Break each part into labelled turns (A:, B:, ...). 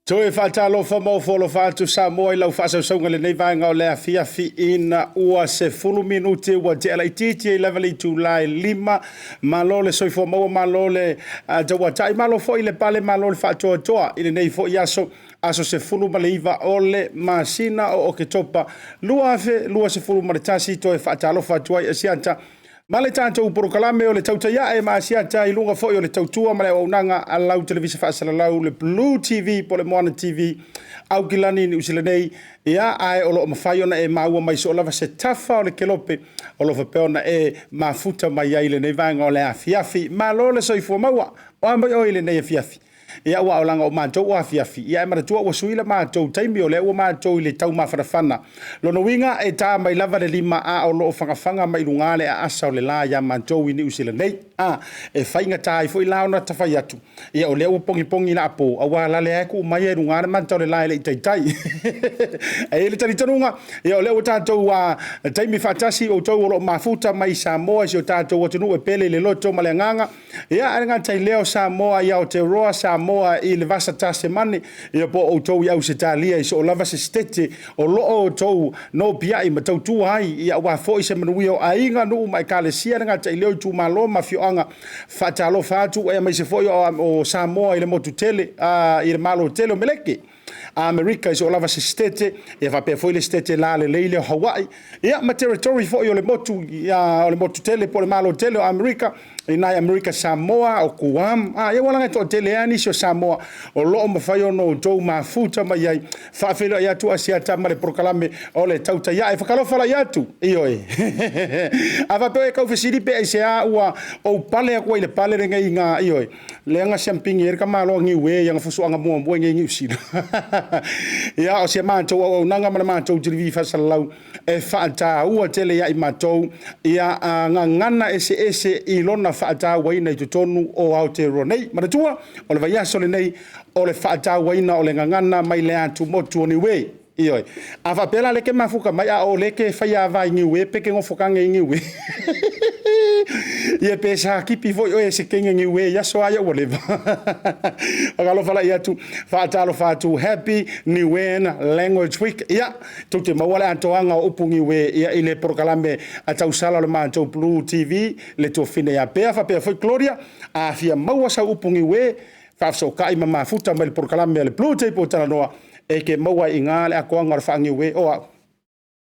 A: Toe whaatalo whamau whatu Samoa I lau whaasausaunga le nei vaenga o lea fiafi ina ua se fulu minute ua te ala ititi I leveli tūlai 5 malo le soifo maua malo le tauatai malo fo I le pale malo le whaatoa toa I le nei fo I aso se fulu ma le iwa o le masina o ke topa lua afe lua se fulu ma le tasi toe whaatalo whatuai ASIATA ma le tātou porokalame o le TAUTAI ma ASIATA I lunga fo I o le tautua ma le aunanga a lau televisa whaasalalau le BLU TV po le Moana TV au kilani ni usilanei ia ai o lo mawhai ona e maua mai so lava se tafa o le kelope o lo whapeona e mafuta mai ai le nei vanga o le afiafi ma lo le soifua maua o ambai o I le nei afiafi ia ua o langa o mātou o afiafi ia e maratua ua suila mātou taimi o le ua mātou I le tau mawhanawhana lono winga e tā mai lava le 5 a o lo o whangawhanga mai lungale a asa o le la ia mātou I ni usila nei e whainga tā I fo I laona tawhai atu ia o le ua pongi na apo a wā lale eku mai e lungale mātou le la e le itaitai e le taritanunga ia o le ua tātou taimi whatasi o tau o lo mafuta mai Samoa si o tātou o tunu e pele le loto ma le nganga ia a ngā tai leo Samoa ia o te roa Samoa I le vasa tase mani ia po o tau iau se talia I so o lava se stete o loo o tau no pia I matau tua ai ia wa fo I se manuia o ainga nuu mai kalesia nga tai leo tu malo mafioanga fatalo fatu e mai se fo o Samoa I le motutele I le malo tele o meleke America is olava se stete e va pe foi le stete la le leile Hawaii ia ma territory foi o le motu ia o le motu tele po le malo tele o America ina America Samoa o Guam ia wala ngai to tele ani so Samoa o lo ma fai no to ma futa mai ai fa felo ia tu ASIATA ma le proklame o le TAUTAI e fa kalo fala ia tu io e ava pe ka ofisiri pe SA ua o pale ko ile pale ngai nga io e le nga champing er ka malo Niue yang fusu anga mo ngai ngi usina ia o se mātou o nanga mana mātou tirivi whasalau e whaata ua tele ia I mātou ia ngana ese I lona whaata waina I tutonu o Aotearoa nei maratua o le vaiaso le nei o le whaata waina o le ngana mai le atu motu o Niue ioi a whapela leke mafuka mai a o leke whaia vai Niue peke ngofokange I Niue ia pesa kipi foi o ese kenga Niue ia so aia whatever agalo fala ia tu whaatalo whaatu Happy Niuean Language Week ia tu te mawale antoanga o upu Niue ia I le prokalame a tausala le mātou BLU TV le to fine ia pea whapea foi Gloria a fia maua sa upu Niue whafso kai mafuta mai le prokalame le BLU TV po talanoa e ke maua I ngā le a koanga o wha Niue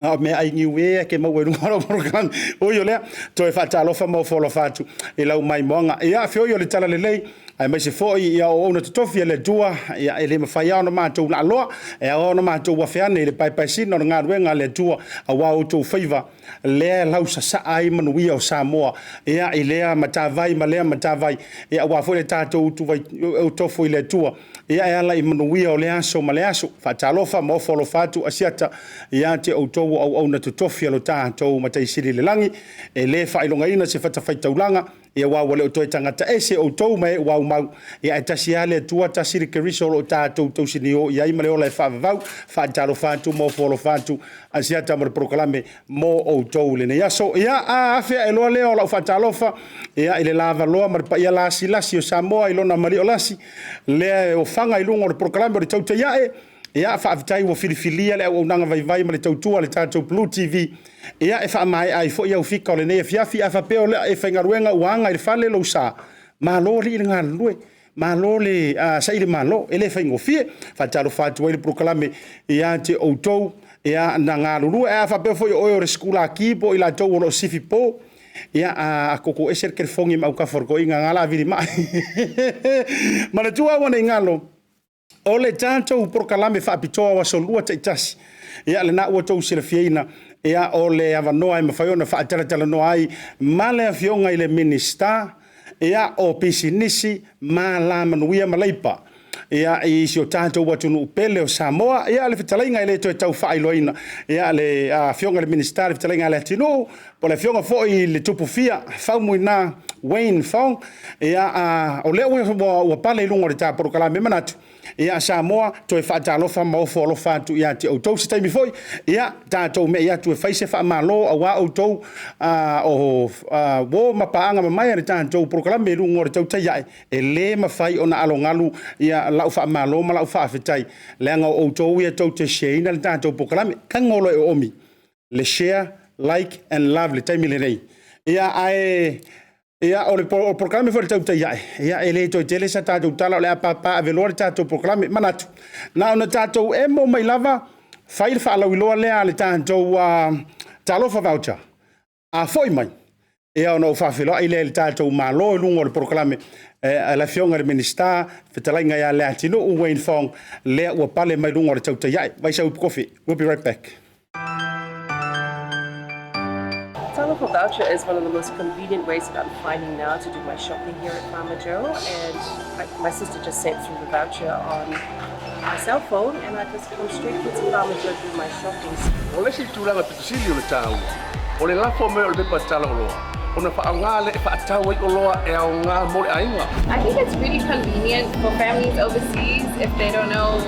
A: o me ai Niue ke mau e ngoro program o yo le to e fata lofa mo folo fatu e lau mai monga ia fio yo le tala le lei ai mai se foi ia o ona tofia le tua ia ele mafai ona matou la loa e ona matou wa feane le pai sino nga ruenga le tua a wa o to favor le lau sa ai manuia o Samoa ia ile matavai malea matavai ia wa foi le tatou tu vai o to foi le tua ia ala I manuia o le aso maleaso fata lofa mo folo fatu ASIATA ia te o to au na tofia lo tatou matai siri le langi e le failonga ina se fata faitaulanga ia wa wale o toi tangata ese o tou mai wa mau ia tasi ale tua tasi keriso o tatou to sinio ia I male ola fa vau fa talo fatu mo folo fatu ASIATA mo proklame mo o tou le ia so ia a fe e lo le o la fa talo fa ia ile lava lo mar pa ia lasi o Samoa I lona mari o lasi le o fanga I lungo o proklame o TAUTAI ia whaavitai ua filifilia le au nanga vai ma le tautua le tātou BLU TV ia e whaamai ai fo ia ufika o le nei fiafi a whapeo le e whaingaruenga uanga i le whale lo sa malo li ngā lue malo le saile malo ele whaingofie whatalo whātua i le proklame ia te outou ia na ngā lulu e a whapeo fo i o le skula kipo i la tau o lo sifi po ia a koko eser ke fongi mau ka forgo inga ngala viri mai mana tua wana ingalo o le tātou proklame whaapitoa wa solua te itasi ia le na ua tau sila fiena ia o le avanoa e mawhaiona whaataratala noa ai ma le afionga i le Minisiter ia o pisinisi ma la manuia malaipa ia i si o tātou watunu upele o Samoa ia le fitalainga i le toi tau whaailoina ia le fionga le Minisiter le fitalainga le Leatinuu po le fionga fo i le tupufia whaumuina Wayne Fong ia o leo ua pale ilunga le tā proklame manatu ia Samoa toi whaatalofa maofo alofa atu ia te outou se taimi foi ia tātou me ia tu e whaise whaamalo a wā outou wo mapaanga mamaya le tātou proklame ilunga le tautai iae e le mawhai o na alongalu ia lau whaamalo ma lau whaafetai le anga outou ia tau te sheina le tātou proklame kangolo e omi le share, like and love le taimi le nei ia ia o le proklame fo le tautai iae ia e le toi tele sa tātou tala o le apapa a veloa le tātou proklame manatu na ona tātou e mo mai lava whai le whaalauiloa lea le tātou talofa voucher a foi mai ia ona o whawhiloa i le tātou malo e lungo le proklame la fionga le Minisiter whetalainga ia Leatinuu Wayne Fong lea ua pale mai lungo le tautai iae vai sau kofi. We'll be right back.
B: Talofa voucher is one of the most convenient ways that I'm finding now to do my shopping here at Farmer Joe, and my sister just sent through the voucher on my cell phone, and I just come straight to Farmer Joe to do my shopping.
C: Ole si tūlanga pitusili o le tāu. Ole lafo me o le pepa tala oloa. Ona whaanga le whaatau i oloa e au ngā mole ainga.
D: I think it's really convenient for families overseas if they don't know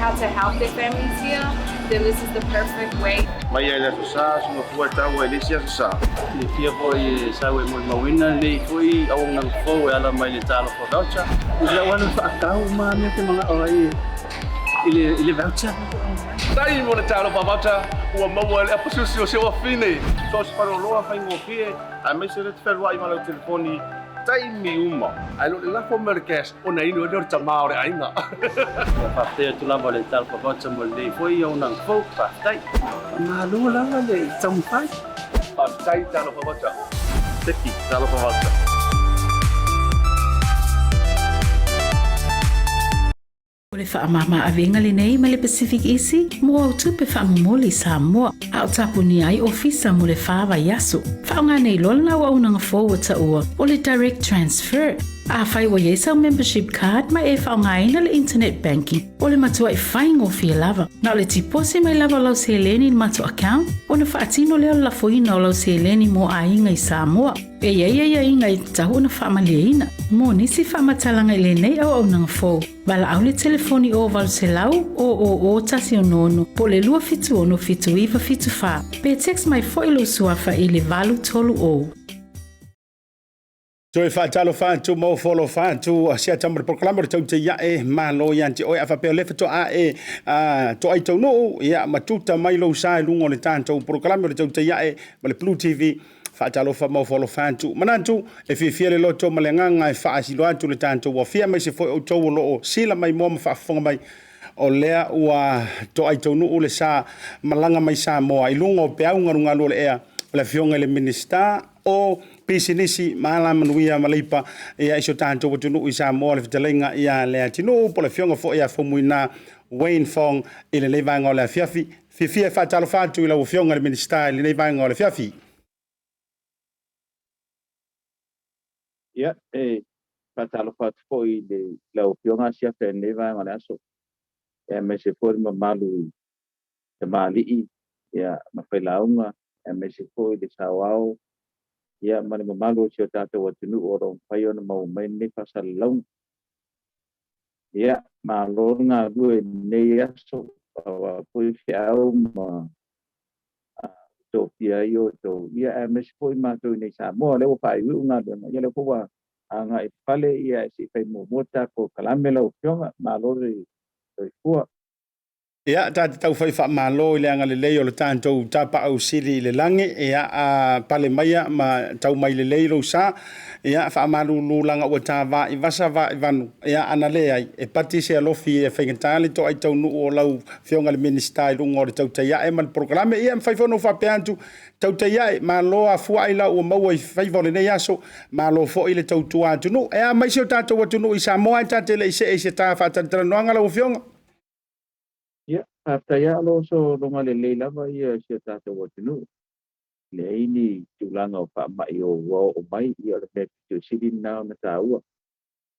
D: how to help their families here. Then this is the perfect way.
C: Mai ai la sa so fua tau e lisia sa.
E: Le fia foi sa we mo mawina le foi au nang fo e ala mai le talo for voucher. Ila wana whaatau ma me te mga oi ile voucher.
C: Tai mo le talo for voucher ua mau le apususi o se wa fine. So se paro loa fai ngo fie a me se le tferwa i mala telefoni. Tai mi uma. Ai lo la fo merkes ona ino o ta maore ainga.
E: Pa te tu la vole talo for voucher mo le foi au nang fo pa tai. Ma lu la le tsam pai.
C: Pa tai talo for voucher. Teki talo for voucher.
F: O le whaamama a venga le nei ma le Pacific Easy, mo au tupe whaamumoli Samoa, au tapuni ai ofisa mo le whaawa yaso. Whaonga nei lola na wa unanga forward ta ua, o le direct transfer. A whai wa yesa membership card ma e whaonga ina le internet banking, o le matua e whaingo fia lava. Na o le tipose mai lava lau se leni mato account, o na whaatino leo la foina o lau se leni mo a inga i Samoa. E ia inga i tahu na whaamalia ina, mo nisi whaamatalanga i le nei au unanga fo. Bala au le telefoni o valu se lau o tasi o nono po le lua fitu ono fitu iwa fitu wha. Pe text mai fo ilo suafa i le valu tolu o.
A: Toi whaatalo whaatu mo folo whaatu ASIATA mo le proklame le taute ia e malo ianti oe a whapeo lefa to a to ai tau no ia matuta mai lo sa lungo le tātou proklame le taute ia e ma le BLU TV whaatalo wha mo folo whaatu manantu e whiwhia le loto ma le nganga e whaasilo atu le tātou wa fia mai se foi o tau o loo sila mai mo ma whaafonga mai o lea ua to ai tau no le sa malanga mai sa moa i lungo o pe au ngarunga lo le ea le fionga le Minisiter o pisinisi mala manuia maleipa ia iso tanto watunu isa mo le fitalenga ia le Leatinuu po le fionga fo ia fomuina Wayne Fong ile le vanga le fiafi fifia fatalo fatu ile fionga le Minisiter ile le vanga le fiafi
G: ia fatalo fatu fo ile le fionga sia fe le vanga le aso me se for malu te mali ia mafelaunga me se fo ile sawao ia mani mamalu si o tātou atunu o rong whai ona mau mai nei pasalaung. Ia malo ngā lue nei aso awa pui whiau ma tō pia i o tō ia e mesi pui mātou nei Samoa leo whai ui ngā luna. Ia leo kua a ngā i pale ia e si whai mō mōta ko kalame lau whionga malo rei kua.
A: Ia tau fai fa malo le anga le lei o le tantou tapa au siri le langi ia a pale maia ma tau mai le lei lo sa ia fa malu lu langa o tava I vasa va vanu ia ana le ai e pati se alofi e fengentali to ai tau nu o lau fionga le minister lu ngor tau tai ia mal programa ia fai fono fa peantu tau tai ia malo a fu ai la o mau ai fai vole nei aso malo fo ile tau tua tu nu ia mai se tatu o tu nu I Samoa tatu le se ta fa tatra no anga lo fionga.
G: Ia, taya lo so longa le lava ia sia tata watinu. Le ini tulanga o pa mai o mai ia le me tu sidin na na taua.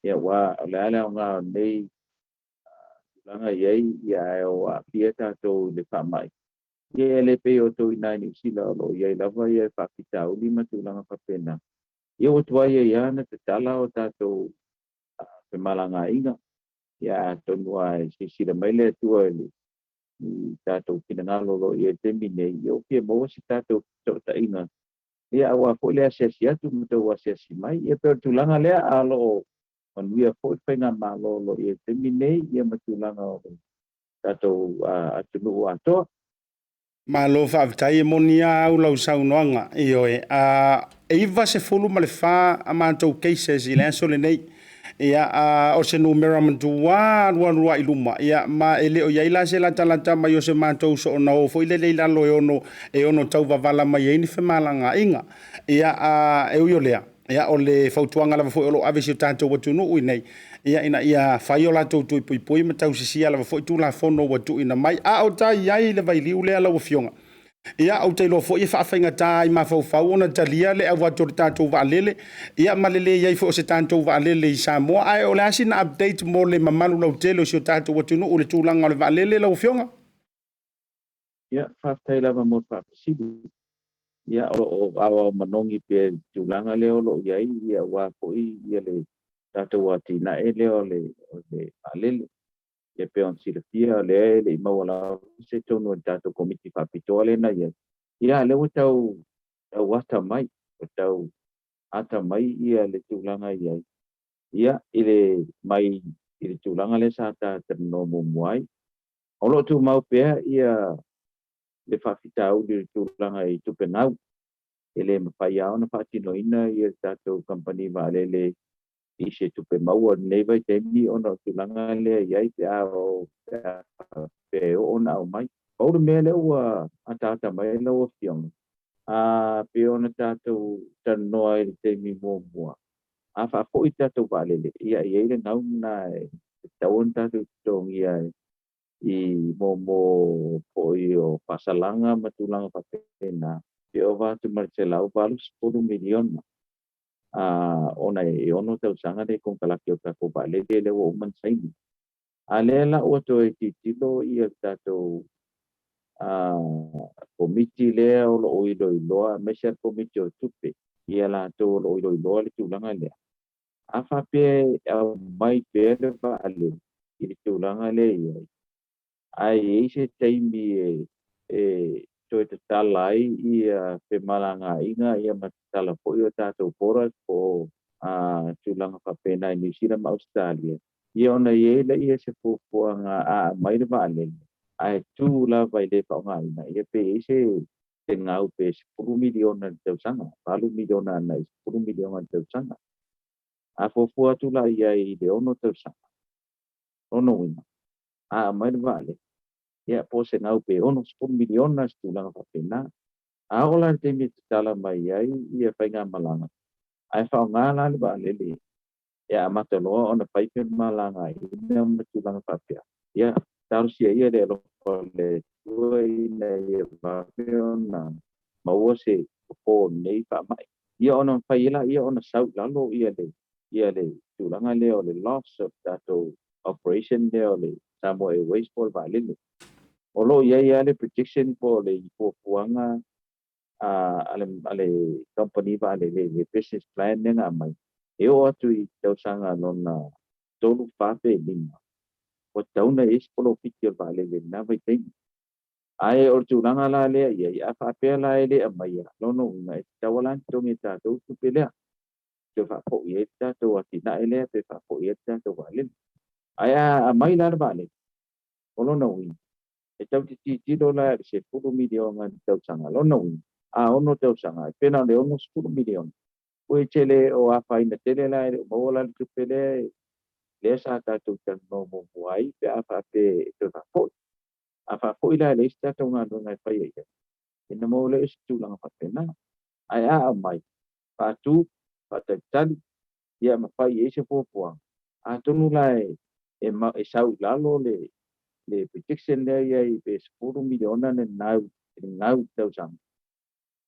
G: Ia wa le ala nga nei tulanga ia o a pia tato le pa mai. Ia le pe o to ina ni sila lo ia lava ia pa kita o lima tulanga pa pena. Ia o tua ia na te tala o tato pe malanga inga. Ia tonua si sila mai le tua tatou pinagalo ia te mine ia pia mo si tatou taʻitaʻiga ia ua foʻi le asiasi atu ma tou asiasi mai ia pe o tulaga lea alo manuia foʻi faiga malolo ia te mine ia ma tulaga o tatou atunuu atoa
A: Malo whaavitai e moni au lau saunoanga I oe. E iwa se fulu ma le wha a mātou cases I le aso le nei. Ia o se numera mantua rua iluma. Ia ma ele o iaila se la talata mai o se mātou so ona o fo ile le lalo e ono tau wavala mai e ni whemalanga inga. Ia e ui o lea. Ia o le fautuanga lava fo olo ave si o tātou watu no ui nei. Ia ina ia whai o latou tui pui pui ma tau sisia lava fo I tū la fono watu ina mai. A o tai iai le vai liu lea lau fionga. Ia au te lo fo I whawhainga tā I mawhau ona talia le au watu tātou waalele. Ia malele iai fo o se tātou waalele I Samoa. Ai o le asina update mo le mamalu lau telo si o tātou watu no o le tūlanga o le waalele lau fionga.
G: ia whaftai lava mo whapasidu ia o awa manongi pe tūlanga leo lo iai ia wā poi ia le tātou ati na e leo le alele ia pe on silafia le imawala se tonu tātou komiti whapitoa le na ia leo tau ata mai tau ata mai ia le tūlanga iai ia ile mai ile tūlanga le sa tātou mo muai o lo tu mau pea ia le whawhitau le tūlanga I tupenau ele mawhai au na whaatinoina I tātou company waalele I se tupe mau o nei vai teimi o na tūlanga lea iai te ao pe o na au mai. Pauru mea leo a tāta mai leo whionga. A pe o na tātou tanoa I teimi mua mua. A whaafo I tātou waalele. Ia le ngau na tauon tātou tongi ai I momo poi o pasalanga matulanga papena pe o watu marcelau valus 10 milion ona e ono tau sanga de kong kalaki o tako bale de le o man saini alela o to e titilo I tato komiti le o lo oido loa mesha komiti o tupe ia la to lo oido loa le tulanga le afa pe mai pe le vale I tulanga le ia ai ese taimi to te talai ia pe malanga inga ia matala po ia tato pora po tulanga papena New Zealand Australia ia ona ia ia se puanga mai vale ai tu la vai le pa nga ina ia pe ese te ngau pe 10 milion de sanga 4 milion na 10 milion de sanga a fofua tu la ia I de ono te sanga ono ina mai vale ia po se ngau pe ono 10 milion na tulanga papena aola te mi tala mai ai ia whainga malanga ai whao ngā lani ba lele ia mataloa ona paipe malanga ina matulanga papea ia tarusia ia le loko le tua ina ia vapeona maua se ko nei pa mai ia ona whaila ia ona sau lalo ia le tulanga leo le loss of dato operation leo le Samoa Airways por valile olo ia le prediction po le puanga ale company vale le business plan nga mai e o atu I tau sanga nona tolu pape lima o tau na polo picture vale le na vai tem ai o tulanga la le ia pape la le mai lono na tawalan tongi ta tu pele te fa po ia ta to ati na ele pe fa po ia ta to vale ai mai la vale olo no wi e tau ti do la se fu miliona tau sanga lo no ono tau sanga pena le ono fu miliona o chele o apa ina tele la o la tu pele le sa ta tu tan no mo ai pe apa pe to fa fo apa fo ila le sta to nga do ngai pa ye ina mo le stu lang pa pena ai a mai pa tu pa ta tan ia ma pa ye se po po a to nu lai e ma e sau la lo le protection le ia i pe fu miliona ne nau tau sang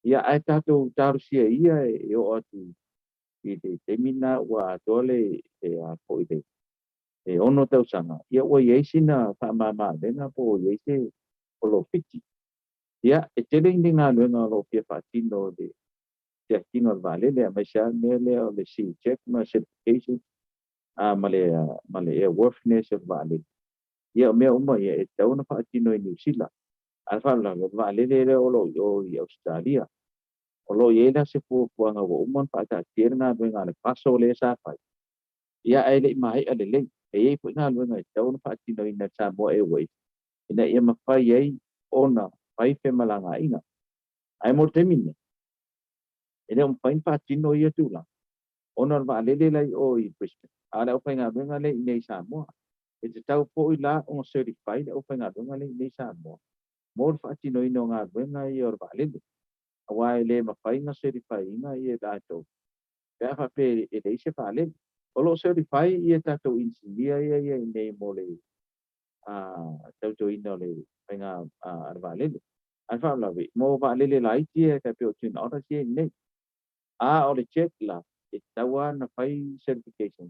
G: ia ai ta to taru sia ia e o atu i te mina wa tole e a po i e ono tau sanga ia o ye sina fa mama denga po ye se o lo fiti ia e tele ndinga no lo pia fatino de te tino vale le ma sha mele o le si check ma certification a male e worthiness vale ia me o mo e tau na fatino i New Zealand alfa la vale le o lo yo i Australia o lo ye na se pu nga wo mon pa ta tierna venga le paso le sa pa ia ai le mai ale le e pu nga lu nga tau na fatino i na sa mo e we ina ia ma fa ye ona pai fe malanga ina ai mo temine ina un pain fatino ia tu la ona va le lai o i Brisbane ala o nga venga le nei sa mo e te tau po i la on certified o nga venga le nei sa mo mo fatino i no nga venga i or va le awai le ma fai na certify na ia dato pe fa pe e dei se fa le o lo certify ia tato engineer ia nei mo le a tau ina le nga a va le an fa la vi mo va le lai tie ka pe o tin ora tie nei a o le check la e tawa na fai certification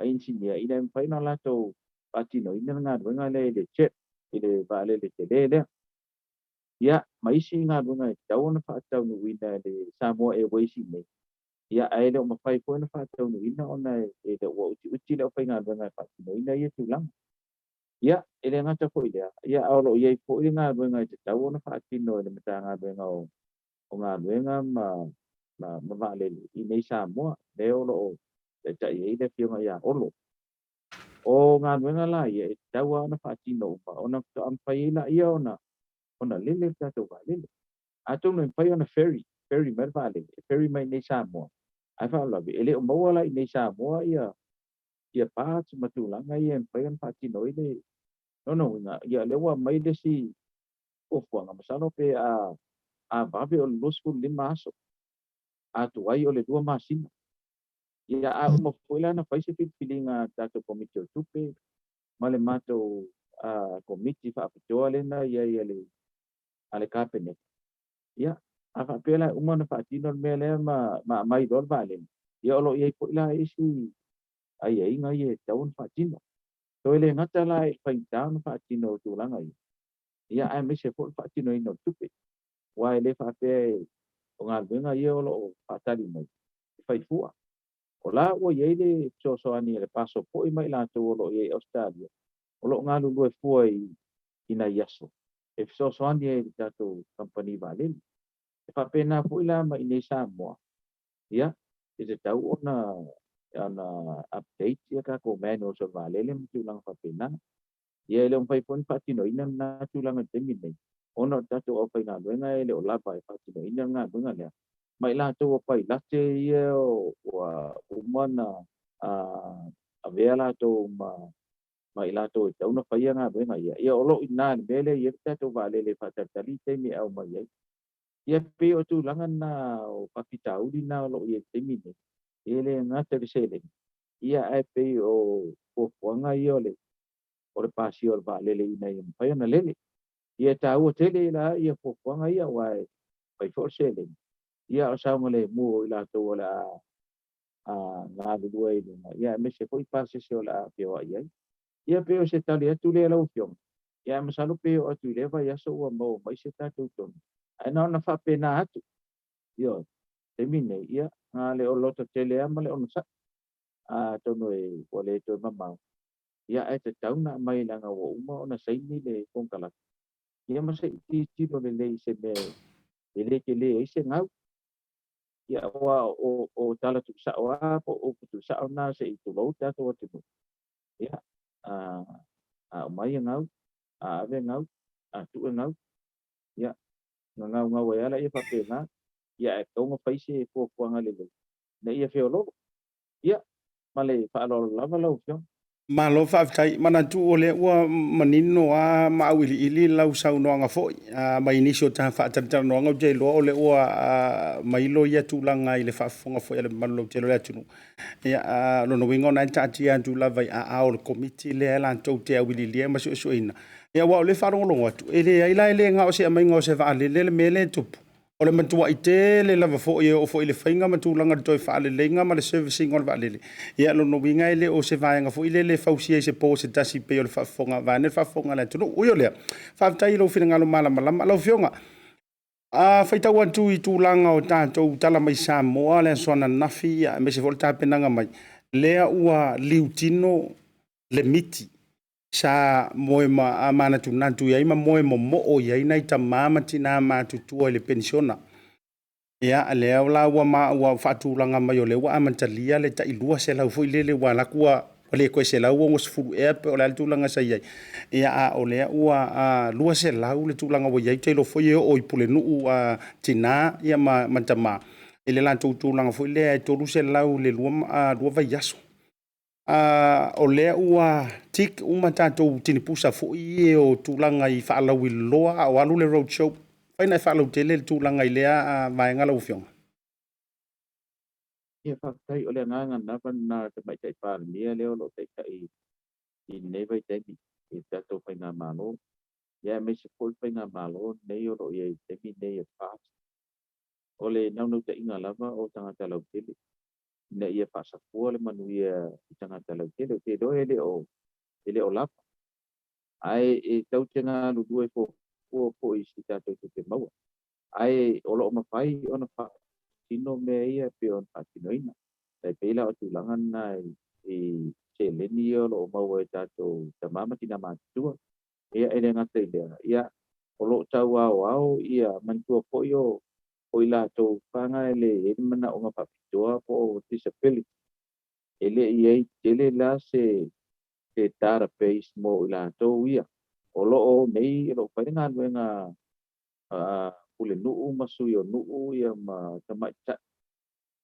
G: a engineer ina fai na la to patino ina nga le check ile va le le ia mai si nga dunga tau na fa tau no ina de samo e wei si nei ia ai le ma fai ko na fa tau no ina ona e de wo uti le fa nga dunga fa no ina ia tu lang ia ele nga ta ko ia au lo ia ko ina dunga te tau na fa tino le mata nga dunga o nga dunga ma va le i nei samo le o lo te ta ia le fi nga ia o lo o nga dunga la ia tau na fa tino pa ona to am fa ina ia ona lele ta to va lele ato no pai ona ferry mer vale ferry mai nei Samoa ai fa la vi ele o mo la nei Samoa ia pa tu matulanga ia pai on pati no ile no nga ia le wa mai de si o fo nga masano pe a ba be o lo school le maso a tu ai o le dua masina ia a mo foi la na fai se filinga tato komite tu pe male mato a komite fa apitoa le na ia le ale kapene ia aka pela uma na fatino mele ma mai dor vale ia lo ia ko la isi ai nga ia taun fatino to ele ngata la fa down fatino tu langa ia ai me se ko fatino ino tupe wa ele fa pe o nga venga ia lo fatali mai fai fua o la o ia le so ani le paso po i mai la to lo ia Australia o lo nga lu e fua ina yaso e so ani e tato company vale fa pena fu la ma ine Samoa ia e te tau ona update ia ka ko meno so vale le tu lang fa pena ia le un pai pon patino ina na tu lang te mine ona tatu o pai na wenga ele o la pai patino ina nga wenga le mai la tu o pai la te ia o umana a vela to mai la to tau na pai nga wenga ia o lo ina bele ia tatu vale le fa tali te mi au mai ia pe o tu langan na o pakitau di na lo ia temine ele nga te sele ia ai pe o nga ia o le pasio va lele ina ia pa na lele ia ta o tele la ia po nga ia wa pai for sele ia o sa ngale mu ila to la a nga du due ia me se foi pase se la pe o ia pe o se tali tu le la o fion ia me salo pe o tu le va ia so o mo mai se ta tu ton ai na fa pena atu io temine ia ngale o loto tele ama le ono sa a tono e o le to mama ia e te tauna mai langa o uma ona sai ni le kongkala ia ma sai ti do le se me ele ke le se ngau ia wa o tala tu sa wa o tu sa na se tu lo ta to tu ia a mai ngau a ve ngau tu ngau ya ngau ya la ia fa pena ya ko ngo fai se fo ngale le na ia fe lo ya male fa lo lava lo fio
A: Malo whaafitai, mana tu o le ua manino a maawili ili lau sau noanga foi. Mai inisio taha whaataritara noanga o jei loa o le ua mailo ia tūlanga i le whaafonga foi ale manolo jelo le atunu. Ia lono winga o nai taati antu lava i a o le komiti le ala antou te awili lia ma su ina. Ia wa o le wharongo atu. E le aila ele nga o se amainga o se vaale le mele tupu. O le matua i te le lava fo i o fo i le whainga matulanga le toi whaale lenga ma le servicing o le vaale le. Ia lono winga ele o se vaenga fo i le fausia i se po se tasi pe o le whaafonga vaane le whaafonga le tunu. Uio lea, whaafitai lo whina ngalo malama lau fionga. Whaitau atu i tūlanga o tātou tala mai Samoa le soana nafi me se fo le tāpenanga mai. Lea ua Leatinuu le miti. Sa moe ma mana tu nantu ia ima moe mo o ia ina ita mama tina ma tu tua le pensiona ia le la wa ma wa fatu langa mai o le wa amantalia le ta ilua se la foi le wa la kua le ko se la wo fu e pe o la tu langa sa ia ia o le wa lua se la le tu langa wa ia te lo foi o i pule nu tina ia ma mantama ele la tu langa foi le to lu se la le lua va yaso o lea ua tik uma tātou tinipusa fo'i o tūlanga i whaalau i loa o alu le roadshow. Whaina i whaalau tele le tūlanga i lea vaenga lau fionga.
G: ia fa tai o le nganga na na te mai tai pa mia leo lo tai tai i neva i tai i tato pa nga malo ia me se pol pa nga malo nei o lo ia i te mi nei e pas o le nau te inga lava o tangata lau tele na ia pasa pua le manuia i tangata lau tele te do ele o lapa ai e tau tenga lu due po i si tato te maua ai o lo mafai ona fa tino me ia pe on patino ina tai pela o tulangan na i se leni o lo maua e tato tamama tina matua ia ele ngata ia o lo tau au ia mantua po yo o ila to panga ele mana o ngapa pitoa po disability ele ia ele la se database mo ila to ia o lo nei lo painga nga pule nuu masu yo nuu ia ma tamai ta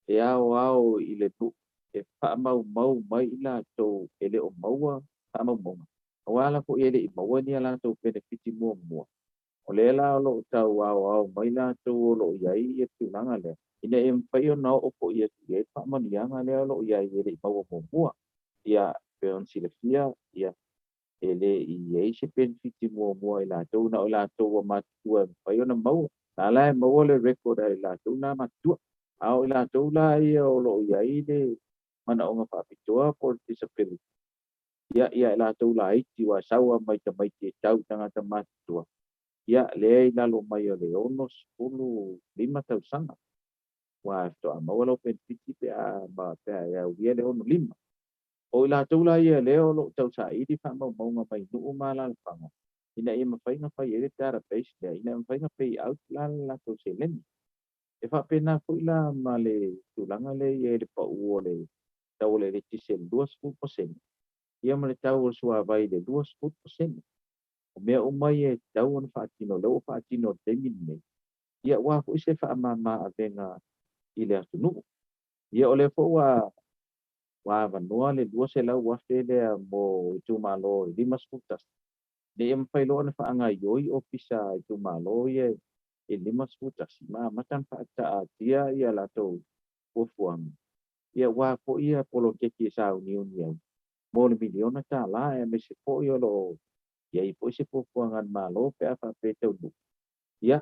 G: e ao i le tu e pa mau mai ila to ele o maua pa mau wala ko ele i maua ni ala to benefit mo o le la lo tau ao mai la to lo iai e tu nanga le ina e pai o na o po ia e pa mani anga le lo iai ele i maua mo ia pe on silafia ia ele iai se benefit mo ila to na ila to ma tu pai o na mau na la mau le record ila to na ma tu au ila to la ia o lo iai le mana o nga pa pitoa por disability ia ila to la i wa sawa mai te tau tanga ta ma tu ia le ila lo mai o le ono skulu 5,000 wa to a mau lo benefit pe a ma pe a ia le ono 5 o ila to la ia le o lo tau sa i di fa mau nga mai nu ma la fa ina e mawhainga whai e tara base lea, ina e mawhainga whai out la tau se leni. E whapena fui la ma le tūlanga le e le pa ua le tau le tise 2%. Ia ma le tau o sua vai le 2%. O mea o mai e tau ana whaatino, leo whaatino temin nei. Ia wā fui se whaamama a venga i le atunu. Ia o le fōua wā vanua le 2 se lau wafe lea mo tūmalo 5 skutas. Le em fai lo na fa anga yoi ofisa i tu malo ye e 5 skutas ma matan fa ta dia ia la to o fuang ia wa po ia polo ke ki sa union ia mo le miliona ta la e me se po yo lo ia i po se po fuangan malo pe fa pe te u ia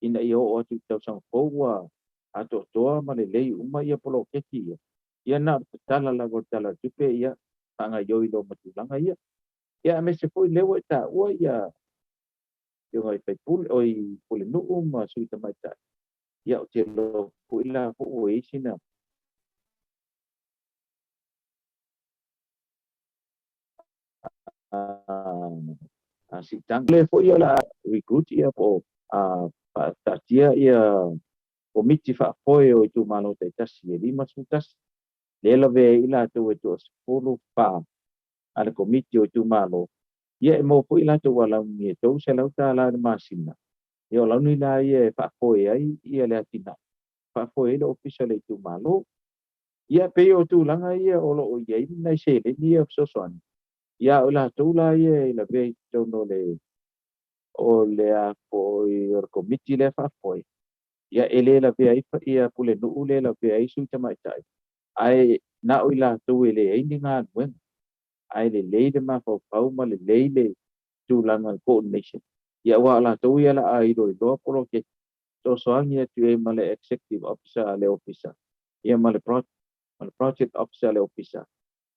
G: ina io o tu tau sang po wa ato toa ma le lei uma ia polo ke ki ia na tala la go tala tupe ia anga yoi lo matulanga ia ia me se foi lewa ta o ia yo ngai pe pul oi pul no ma sui ta mai ta ia o te lo pu ila o e sina a si tang le foi la recruit ia po a ta tia ia o miti fa foi o tu malo te tasi e 5 sutas le la ve ila tu e tu polo pa al komiti o tu malo Ia mo po ila tu wala ngi tu se lau ta la masina. Ia lau ni la ia fa foi ai ia le atina. Fa foi le official le tu malo. Ia pe o tu langa ia o lo o ia na se le ni so son. Ia o la tu la ia la ve tu no le o le a foi o committee le fa foi. Ia ele la ve ai fa ia pule no le la ve ai su mai tai. Ai na o la tu ele ai ni nga wen. Ai le ma fa pau ma le tūlanga coordination. Ia wa la tau ia la ai roi doa polo ke to soang ia tu e male executive officer le officer. Ia male project officer le officer.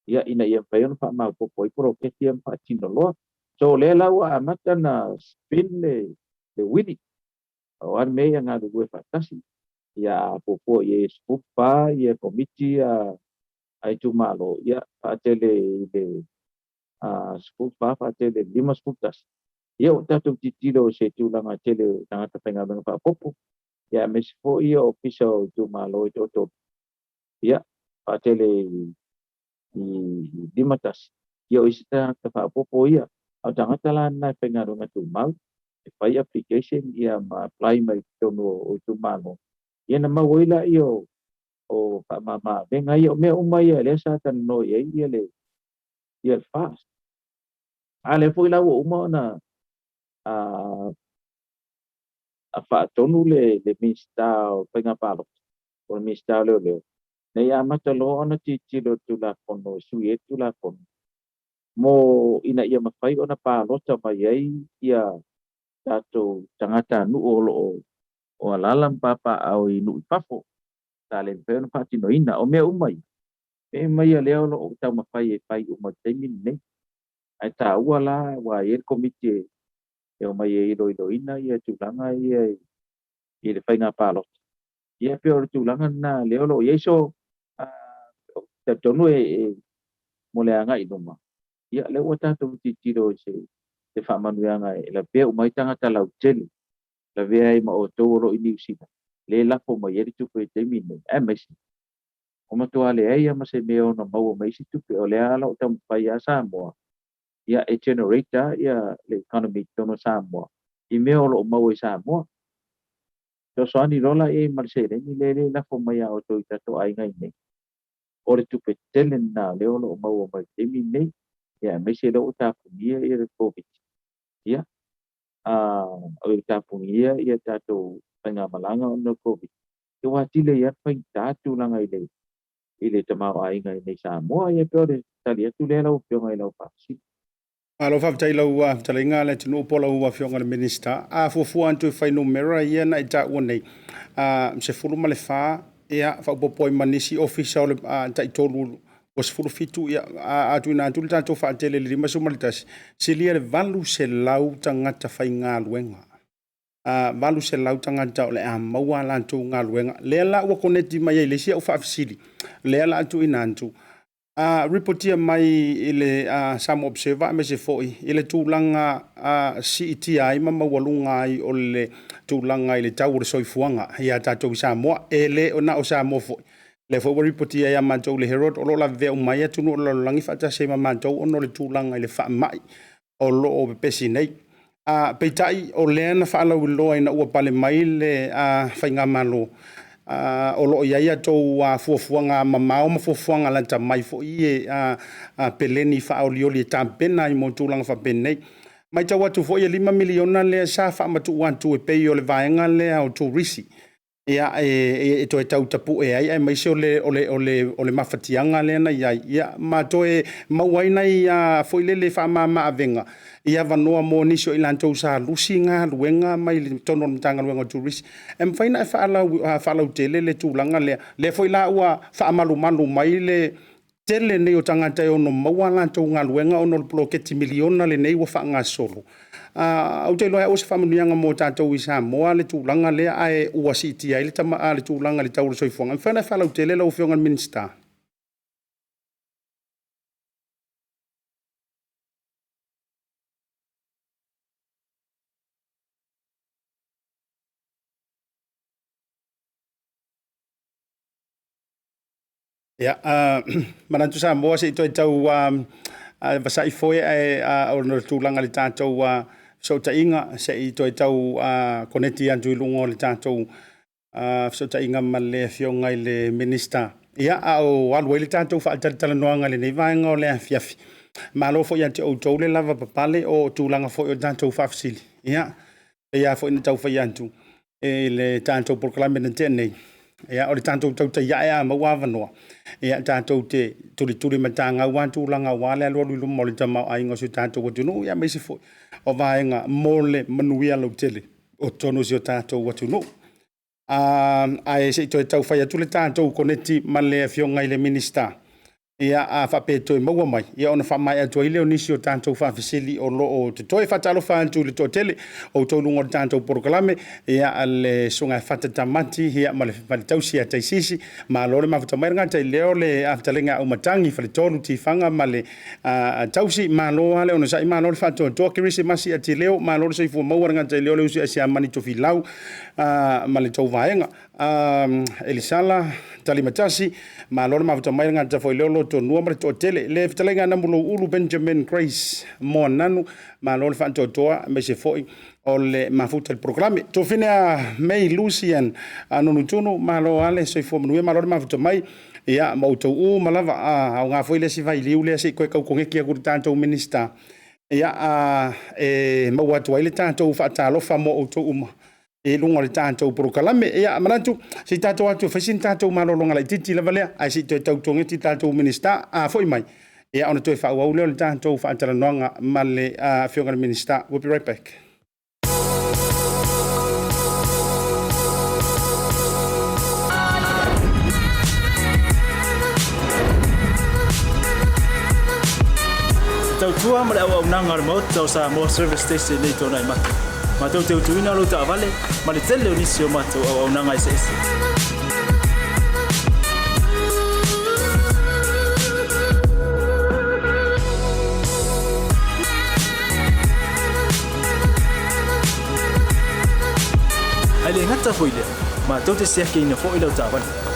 G: Ia ina ia payon fa ma po poi polo ke ia fa tino loa. So le la wa amata na spin le wini. O an me ia ngā duwe fa tasi. Ia po ia spupa ia committee ai tu malo. Ia fa tele spupa fa tele 5 sputas. Ia o tātou titiro se tūlanga tele tangata whainga mga whapopo. Ia me se fo ia official tu malo i toto. Ia tele i dimatas. Ia o isi tangata whapopo ia. Au tangata la nai whainga runga tu mau. E whai application ia ma apply mai tono o tu malo. Ia na mawaila ia o whamama. Venga ia o mea umai ia le sa tan no ia ia fast. Ale fo ila o uma na a whaatonu le Minisiter o Whainga Palo, o le Minisiter leo. Nei a matalo ona titiro tu la kono, sui e tu la kono. Mo ina ia mawhai ona pālota mai ai ia tātou tangata nu o alalam papa au i nu i pafo. Tā le mwhai ona whaatino ina, o mea umai. E mai a leo o tau mawhai e whai umai teimin nei. Ai tā ua la wa e komite e o mai e iro ina ia tūlanga ia i le Whainga Palo. Ia pe o tūlanga na leo lo ia so te tonu mo le anga i numa. Ia leo o tātou titiro se te whamanuanga e la pia umai tangata lau tele. La vea ai ma o tōro i niusina. Le lafo mai eri tupe te mine. E mesi. O matua le ai ama se mea ona maua meisi tupe o le ala o tamu whai a Samoa. Ia e generator ia le economy tono Samoa. I mea o lo maua i Samoa. So soani rola e marsere ni le la fo mai o to tato ai ngai nei. Ore tu pe telen na le ono mau mai temi nei. Ya me se lo ta punia e re covid. Ya. O ta punia e tato panga malanga ono covid. Ke wa tile ya pa tato langa ile. Ile te mau ai ngai nei sa mo ya pe ore tali tu le lo pe ngai lo pa.
A: Alo whawtai lau tala inga le tino pola ua whionga le Minisiter. Fuafua antu e whai numera ia na i ta ua nei. Se fulu ma le wha, ia whaupopo i manisi ofisa o le ta i tolu o se fulu fitu ia atu ina atu le tātou whaatele le rima sumaritasi. Se lia le valu se lau tangata whai ngā luenga. Valu se lau tangata o le a maua lantou ngā luenga. Lea la ua koneti mai ai le sia o whaafisiri. Lea la atu ina atu. Reportia mai ile Sam Observer me se foi ile tūlanga CETI ma mawalunga ai o le tūlanga ile tau re soifuanga ia tātou Samoa ele ona o Samoa foi le foi reportia ia mantou le Herald o lo la vea mai atu no lo langi fata se ma mantou ono le tūlanga ile fa mai o lo o pesi nei peitai o le na fa lo lo ina ua pale mai le fainga malo o lo ia tau fuafuanga mamao ma fuafuanga lanta mai fo i peleni fa olioli tampena i mo tūlanga fa penei mai tau atu fo i 5 miliona le sa fa matu wantu e pei o le vaenga le au tourisi ia e to e tau tapu e ai mai se o le mafatianga le na ia ma to e mauaina ia fo i le fa mama avenga ia vanoa mo nisio ilantou sa lusinga luenga mai le tono tanga luenga tourist em faina fa ala tele le tūlanga le foi la ua fa malu mai le tele nei o tangata o no mawanga to nga luenga o no ploketi miliona le nei wa fa nga solo au te loa o se famulianga mo tātou i Samoa le tūlanga le ai ua siti ai le tama le tūlanga le tauru soifonga faina fa ala tele la o fionga Minisiter. Ya, manantu Samoa se ito tau vasai foi o no tūlanga le tātou so tainga se I toi tau koneti antu lungo le tātou so tainga ma le fionga I le Minisiter. Ia au alua I le tātou whaatalanoanga le nei vaenga o le afiafi. Malo foi ante o tau le lava papale o tūlanga foi o tātou whaafisili. Ia foi ni tau whai antu le tātou proklame na tēnei. Ia o le tātou tau te iaea mauawa noa. Ia tātou te turi matanga wantu langa wale alua luilu mo le tamau ainga su tātou watunu. Ia meisi foi o vaenga mole manuia lau tele o tonu si o tātou watunu. Ai se toi tau whai atu le tātou koneti male fionga I le Minisiter. Ia whapeto I maua mai. Ia ona whamai atua I leo nisi o tātou whawhisili o lo o te toi whatalo whantu le tō tele o tōlungo le tātou porokalame. Ia le sunga whatatamati ia ma le tausi a taisisi ma lore mafuta mai ngata I leo le aftalenga au matangi whale tōru ti whanga ma le tausi ma lo ale ona sai ma lore whato tō kirisi masi a ti leo ma lore sai fua maua ngata I leo le usi a si a mani tofi lau ma le tau vaenga. Elisala talimatasi ma lore mafuta mai ngata foi leo lo to nua mare to tele le fitalenga na mulo ulu Benjamin Grace mo nanu ma lore fanto toa me se foi o le mafuta il programe to fina May Lucian anonu tunu ma lo ale so fo mnu ma lore mafuta mai ia mo to u malava a nga foi le si vai liu le se ko ko ngeki ku tanto Minisiter ia mo watu ile tanto fa talo fa mo to uma e lunga le tātou porokalame ia manatu si tātou atu whaisin tātou malolonga lai titi la valea ai si toi tautonge ti tātou Minisiter foi mai ia ona toi whaau leo le tātou whaatalanoanga ma le fionga le Minisiter. We'll be right back.
E: Tautua ma le au nanga remote tau sa mo service station nei tōna I maki. Ma tau te utuina lo ta vale, ma le tele o nisi o mato au nanga ese ese. Ai le ngata foi le, ma tau te sea ke ina fo I lo ta vale.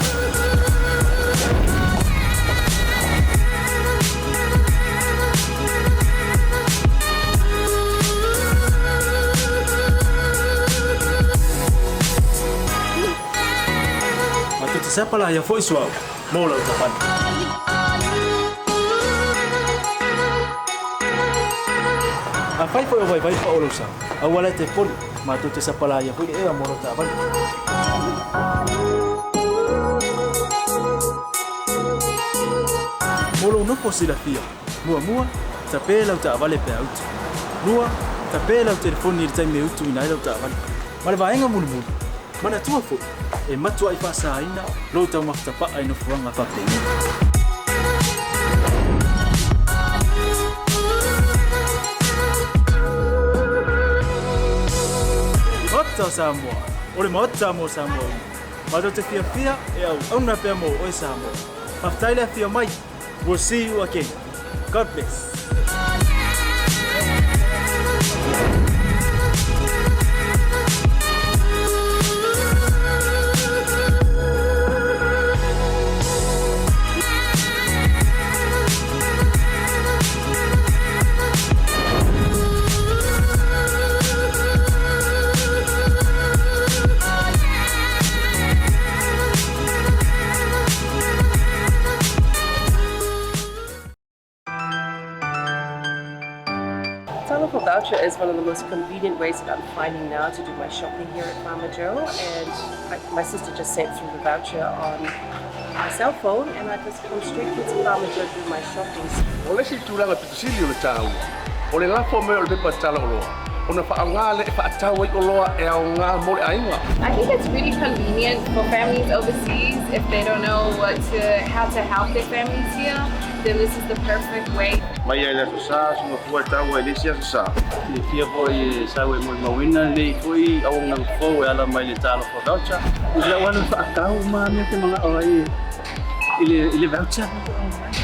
E: Siapa lah yang voice wow, mau lah ucapan. Apa itu yang baik Pak Olusa? Awalnya telepon, matu siapa lah yang voice mau lah ucapan. Mulu no posible fia, mua tapi lah ucapan lepas out. Mua tapi lah telepon ni time out tu ina lah ucapan. Malah bayang mulu. Mana tua fu? Matua I fasa ina lo tau maktapa ai no fuanga fapengi. Mota Samoa. Ore mota mo Samoa. Mado te fia au na pe mo o Samoa. Aftaile fia mai. We'll see you again. God bless.
B: Voucher is one of the most convenient ways that I'm finding now to do my shopping here at Farmer Joe, and my sister just sent through the voucher on my cell phone, and I just come straight to Farmer Joe to do my shopping.
C: Ole si tūlanga pitusili o le tāua. Ole lafo me o le pepa tala o loa. Ona whaangale e whaatau o loa e au ngā mole ainga.
D: I think it's really convenient for families overseas if they don't know how to help their families here. Then this is the perfect way.
C: Mai ai la sa sunga fua tau e lesi a sa.
E: Le fia foi sa we mo mawina le foi au nang fo e ala mai le talo for voucher. Ila wana whaakau ma me te mga orai. Ile voucher.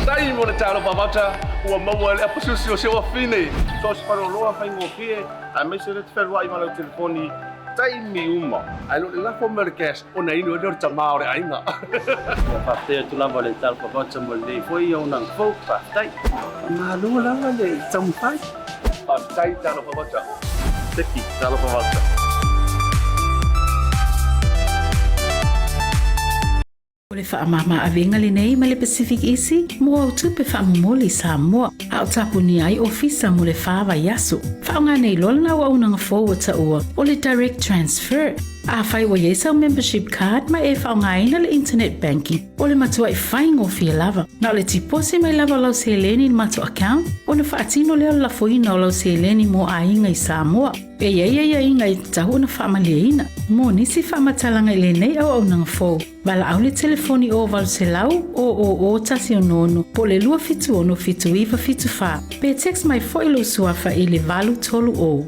C: Tai mo le talo for voucher ua maua le apususi o sewa fine. So se paro loa whaingo fie. A me se le te whai ma lau telefoni taimi uma. Ai lo la fo merkes ona ino le tama ore ainga.
E: Fa te tu lava le tal pa cha mo le foi o nang fo pa tai. Ma lo la le tsam pai.
C: Pa tai talo fa vacha. Teki talo fa vacha.
F: O le whaamama awenga le nei ma le Pacific Isi, mo au tupe whaamumoli Samoa, a o tapuni ai ofisa mo le whaawa yaso. Whaonga nei lolna wa unanga forward ta ua, o le direct transfer. A whai wa yesa o membership card ma e whaonga ina le internet banking, o le matua i whaingo fia lava. Na o le tipose mai lava lau se leni ni matua account, o na whaatino leo la foina o lau se leni mo a inga i Samoa. E ia inga i tahu na whaamaleina. Mo nisi whaamatalanga i le nei au nanga fo. Wala au le telefoni o walu se lau o tasi o nono. Po le lua fitu ono fitu iwa fitu wha. Pe text mai fo ilo suafa i le valu tolu o.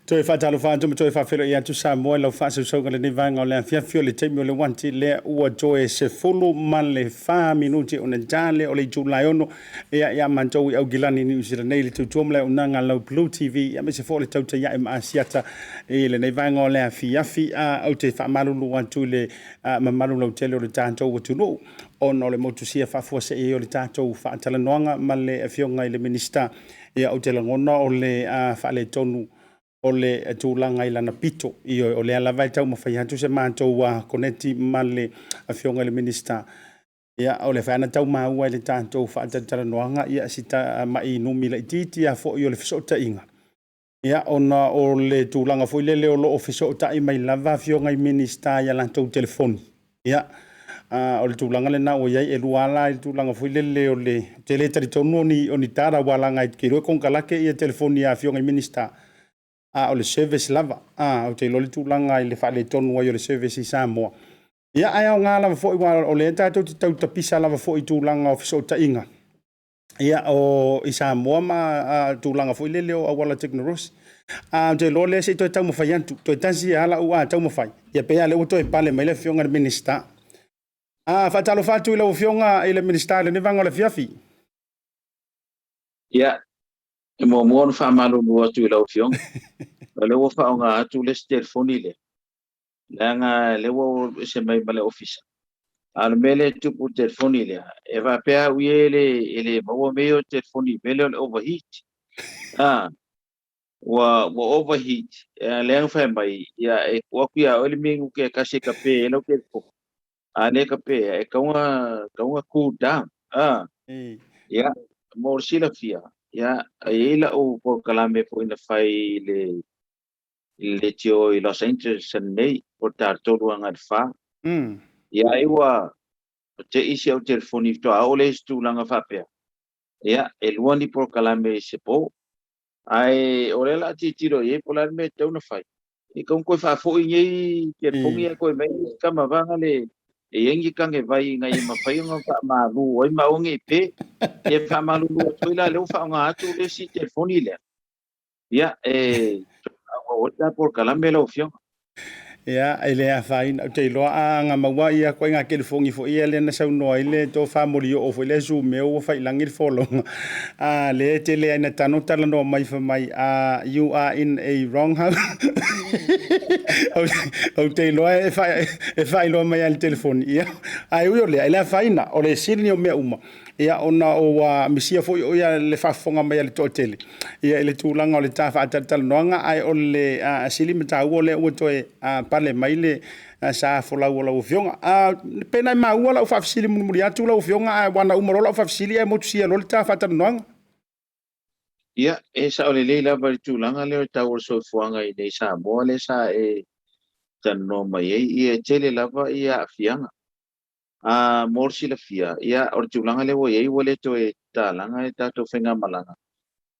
A: Toi whaatalo whaatuma toi whawhero i atu Samoa lau whaasauga le nei vanga o le awhiawhio le teimi o le wanti lea ua joe se fulu man le 5 minuti o na jale o le Julai ono ia mantou i au gilani ni usira nei le tutuom le unanga lau BLU TV ia me se fo le TAUTAI ia ma ASIATA i le nei vanga o le awhiawhi au te whaamalulu atu le mamalu lau tele o le tātou watunu ono le motusia whafua se e o le tātou whaatalanoanga ma le awhionga i le Minisiter ia au te langona o le whaale tonu o le tūlanga i lana pito i o le ala vai tau mawhai hatu se mātou koneti ma le awhionga le Minisiter. Ia o le whaana tau maua i le tātou whaatatara noanga ia sita mai numi la ititi a fo i o le whisota inga. Ia ona o le tūlanga fo i lele o lo o whisota i mai lava awhionga i Minisiter ia lantou telefoni. Ia o le tūlanga le na o iai e luala i tūlanga fo i lele o le tele tari tonu o ni tara walanga i kiroi kongalake i a telefoni a awhionga i Minisiter. O le service lava o te loli tūlanga i le whaale tonu ai o le service i Samoa. Ia ai au ngā lava fo i wala o le tātou te tau tapisa lava fo i tūlanga o whisota inga. Ia o i Samoa ma tūlanga fo i lele o awala teknorosi. Te lo le se toi tau mawhai antu, toi tansi ala ua tau mawhai. Ia pea le o toi pale mai le whionga le Minisiter. Whatalo whatu i le whionga i le Minisiter le nevanga o le fiafi.
G: Ia. E mo no whaamalu mua tu lau whiong. Le wo whaonga atu le telefoni le. Langa le wo se mai male ofisa. Al mele tupu telefoni le. E va pea uie ele maua meo telefoni mele on overheat. Wa overheat. Le ang whae mai. Ia e wakuia ole mingu ke kasi kape elo ke po. Le kape e kaunga cool down. Ia mo sila fia. Ya, ila o por kalame po ina fai le tio i Los Angeles nei por tar todo ang adfa. Ya iwa te isi au telefoni to a ole stu langa fapea. Ya, el wani por kalame se po. Ai ole la ti tiro ye polar me te una fai. I kon ko fa fo i telefoni ko me kama vanga le e yengi kange vai ngai mawhai ngā malu oi maungi pe e whamalu toila leo whaonga atu le si telefoni lea. Ia o ta por kalame lau whionga.
A: Ia ele a whain au te loa a ngā maua ia koe ngā kelefongi fo ia le na sau noa ile tō whamori o fo ile su meo o whai langi le wholonga. Le te lea ina tano tala noa mai wha mai you are in a wrong house. Au te loa e whai loa mai al telefoni ia. Ai ui o lea ele a whaina o le sirni o mea uma. Ia ona o misia fo ia le whafonga mai ale tō tele. Ia ele tūlanga o le tā whaatatala noanga ai o le sili mata ua le ua toe pale mai le sa folau o lau whionga. Pena ma ua lau whafisili munumuri atu lau whionga wana umaro lau whafisili e motusia lo le tā whaatata noanga.
G: Ia sa o le leila bari tūlanga leo tau o soifuanga i nei Samoa le sa e tano mai e tele lava i a whianga. Morsi la fia ia or tulanga le wo ye wole to e talanga e tato fenga malanga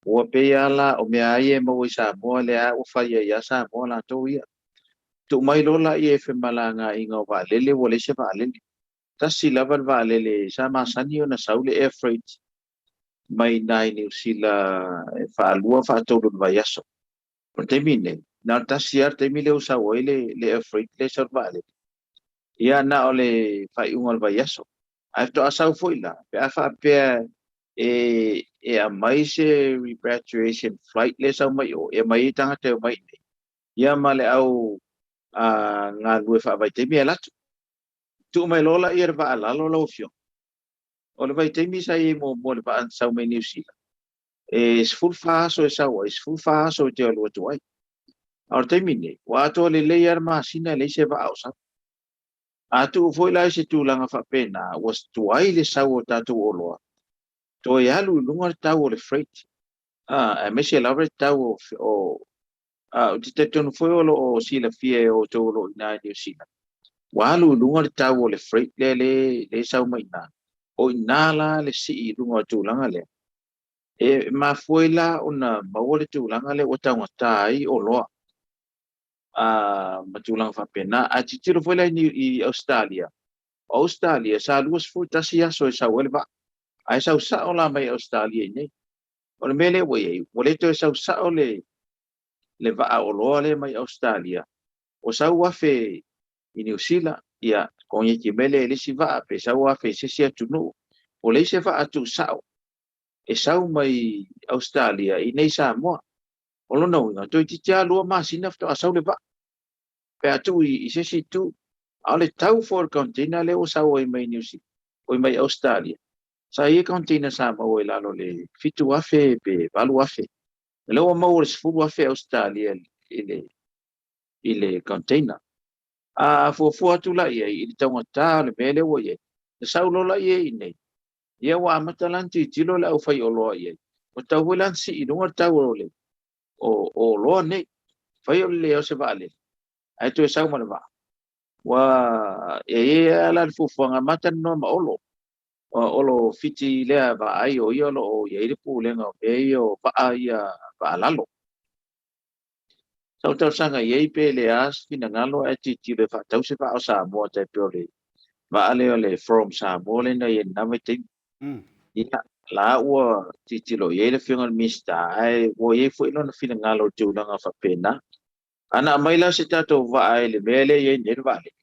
G: o pe ya la o me ai e mo sa mo le a o fa ya sa mo la to ia tu mai lo la e fe malanga inga va le wole se va le ta si la va le sa ma sani ona saule air freight mai nai ni sila fa lua fa to do va yaso por termine na ta si ar termine o sa o le air freight le sa va le ia na ole fai ungal vai yaso after asau foila pe afa pe a mai se repatriation flight le sa mai o e mai tanga te mai ia male au ngā lue whaavaitemi e latu. Tu mai lola ia rwa alalo lau fio. O le vaitemi sa i mo le paan sau mai New Zealand. E sful faso e sau, e sful faso e te alua tuai. Aur taimi ne, wa ato le leia masina le se va ausa. Atu foi la se tūlanga whapena, was tuai le sau o tatu o loa. To e alu lunga tau o le freight. E mese laure tau o te tonu foi o sila fie o tō lo ina New Zealand. Wa alu lunga tau o le freight le sau mai na. O ina la le si lunga tūlanga le. E ma foi la ona maua le tūlanga le o taugatai o loa. Matulanga whapena. A titiro foi la i Australia. Australia sa luas fu tasi aso e sau eleva. Ai sau sao la mai Australia nei. O le mele wei, o le to e sau sao le vaa o loa le mai Australia. O sau wafe i New Zealand, ia konye ki mele le si vaa pe sau wafe se se atunu. O le se vaa tu sao. E sau mai Australia i nei Samoa. O lona unga, toi titia lua masina fto a sau le vaa. Pe atu i se si tu. A le tau for container le o sau i mai New Zealand. O i mai Australia. Sa ia container Samoa i lalo le fitu wafe pe valu wafe. Le o mau le sfuru wafe Australia i le container. A fuafua atu la ia i le taungata le mele o ia. Le sau lola ia i nei. Ia wa amatalanti tilo le au fai o loa ia. O tau huelan si i nunga tau o le. O loa nei. Fai o le o se vale. Ai tu e sau mana va. Wa e ala le fufuanga matan no ma olo. Olo fiti lea va ai o ia lo o ia i le pulenga o e o va ia va lalo. Sau tau sanga iei pe le as fina ngalo e titi le whatau se wha o Samoa te pio le wa ale o le from Samoa le na i name te ina la ua titi lo iei le whiunga le mista ai o iei fu ino na fina ngalo tūlanga whapena ana mai la se tato wa ai le mele iei nere vale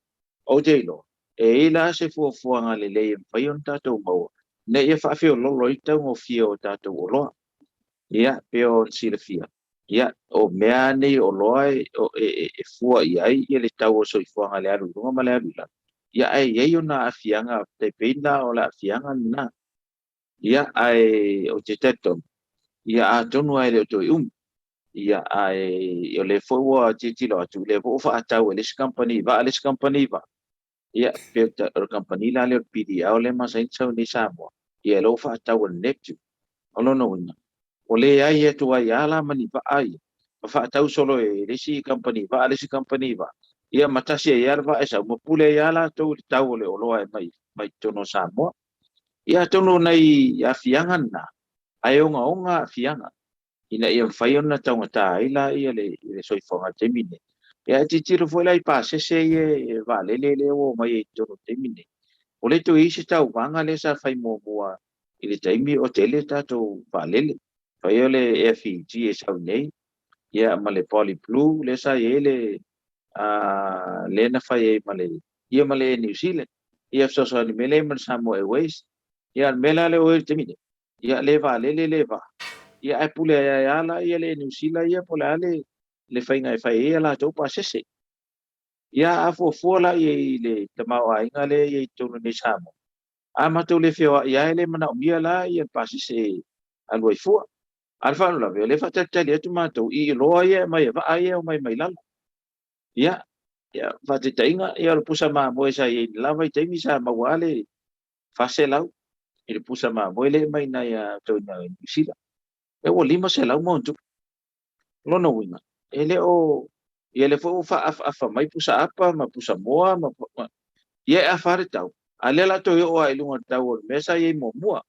G: o te ilo e ila se fuafuanga le le whai on tato maua ne ia whawhio lolo i tau o fio tato o loa ia peo sila fia. Ia, o mea nei o loa e fua i ai ia le tau o soifuanga le aru runga ma le aru la. Ia ai ei o na afianga te peina o la afianga na. Ia ai o te teton. Ia a tonu ai le o toi Ia ai o le fua titilo atu le vo fa atau le company va le company va. Ia pe o company la le pidi au le masainsa ni Samoa. Ia lo fa atau le Neptune. Olo no wina. O le ai e tua i ala mani va ai. Ma fa tau solo e lesi company va. Ia matasi e arva e sa mapule i ala tau i tau le oloa e mai tono Samoa. Ia tono nei a fianga na. Ai onga fianga. Ina ia mwhaiona tau ngata ila ia le soifonga te mine. Ia titiro foi lai pa sese e va le o mai e tono te mine. O le to isi tau vanga le sa fai mua i le taimi o tele tato va lele. Fai o le FEG e sau nei, ia ma le Polyblue, le sa e le na fai e ma le, ia ma le New Zealand, ia fsoso ni mele ma le Samoa Airways, ia mela le oe te mine, ia le va, ia e pule e ala, ia le New Zealand, ia pole ale, le fai ngai fai e ala tau pa sese. Ia a fua la i le tamau a inga le i tono ni Samoa. A matou le feo ia le mana o mia la, ia pa sese alua i fua. Alfa no la veo le fatatali atu matou i loa ia mai va ai o mai lalo. Ia fatatainga ia le pusa ma mo sa i lava i taimi sa mawale faselau i le pusa ma mo le mai na ia to na sila. E o lima se lau montu. Lona winga. Ele o ia le fo fa afa mai pusa apa ma pusa moa ma ia a fare tau. Ale la to o ai lunga tau o mesa i mo mua.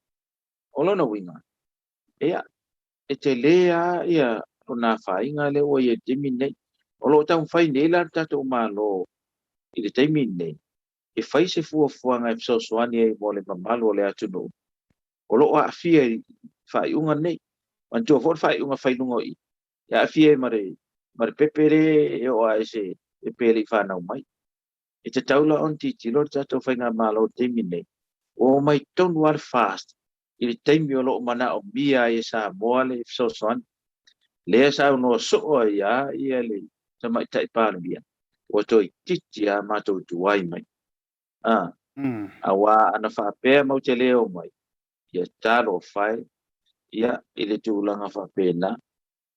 G: O lona winga. Ia e te lea ia o nā whainga le o ia timi nei. O lo tau whai nei la tato malo i le teimi nei. E whai se fuafuanga e psosoani e mo le mamalo o le atunu. O lo a fia i whai unga nei. Mantua fort whai unga whai lungo i. Ia a fia i mare pepere e o a ese e pere i whanau mai. E te taula on titilo tato whai ngā malo o teimi nei. O mai tonu ar fast. I le teimi o lo mana o mia e sa moa le psosoani. Le sa no so ia le sa mai tai pa bia o toi titia ma to tuai mai awa ana fa pe mau te leo mai ia talo fai ia ile tulanga fa pena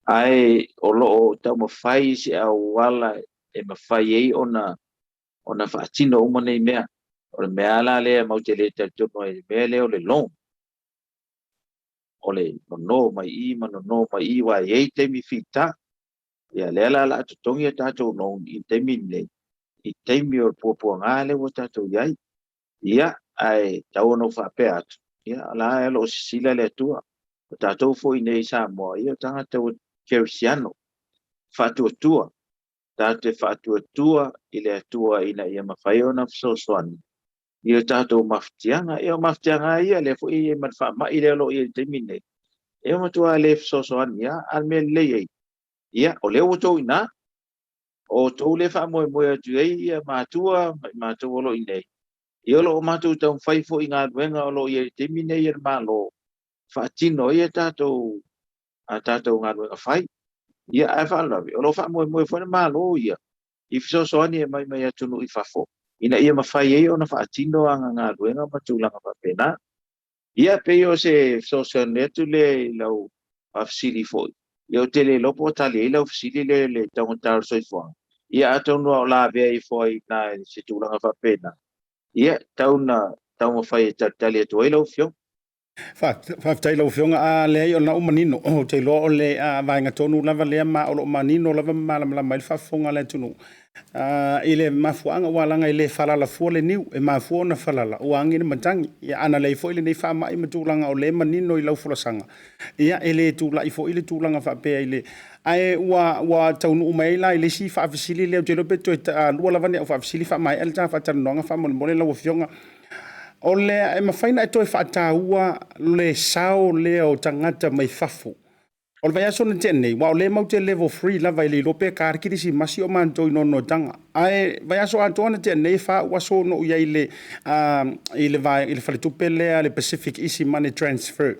G: ai o lo ta mo fai si a wala e ma fai ei ona fa tino uma nei mea o me ala le mau te le te to mai me le o le long ole no mai I wa ei te mi fita ia le la to tongi ta to no I te mi le I te mi o popo ngale o ta to yai ia ai tau no fa pe atu ia la lo sila le tua o ta to fo nei sa mo ia tanga te o kersiano fa tua ta te fa tua ile tua ina ia mafai ona so soan ia ta to maftianga ia le fo ia man fa ma ile lo ia te mi nei e mo tua le so soan ia al me le ia o le o to ina o to le fa mo atu ia matua lo ine ia lo matu tau fai fo inga wenga lo ia te mine ia malo fa tino ia tato nga wenga fai ia ai fa lo lo fa mo fo malo ia if so ani mai atu no I fa fo ina ia ma fai ia ona fa tino nga wenga matu langa pa pena ia pe yo se so netu le lo afsili fo le tele lo potale le afsili le tau tar so fo ia atu no la be fo na se tu langa pa pena ia tau mo fai tali to ilo fio
A: fa tai lo fionga a le o na umanino o te lo o le a vainga tonu lava le ma o lo manino lava mala mai fa fonga le tunu ile mafuanga walanga ile falala fo le niu e mafu na falala o angi ni matangi ia ana le fo ile nei fa mai matulanga o le manino I lau fulasanga ia ele tu la fo ile tulanga fa pe ile ai wa taunu mai la ile si fa fisili le te lo beto lu lava ne fa fisili fa mai el ta fa tanonga fa mo le lo fionga o le e mawhaina e toi whaataua le sao le o tangata mai fafu. O le vai aso na tēnei, wa o le mau te level 3 lava I le lope kārikirisi masi o manto I no tanga. Ai vai aso atoa na tēnei wha waso no ia I le whaletupe lea le Pacific Easy Money Transfer.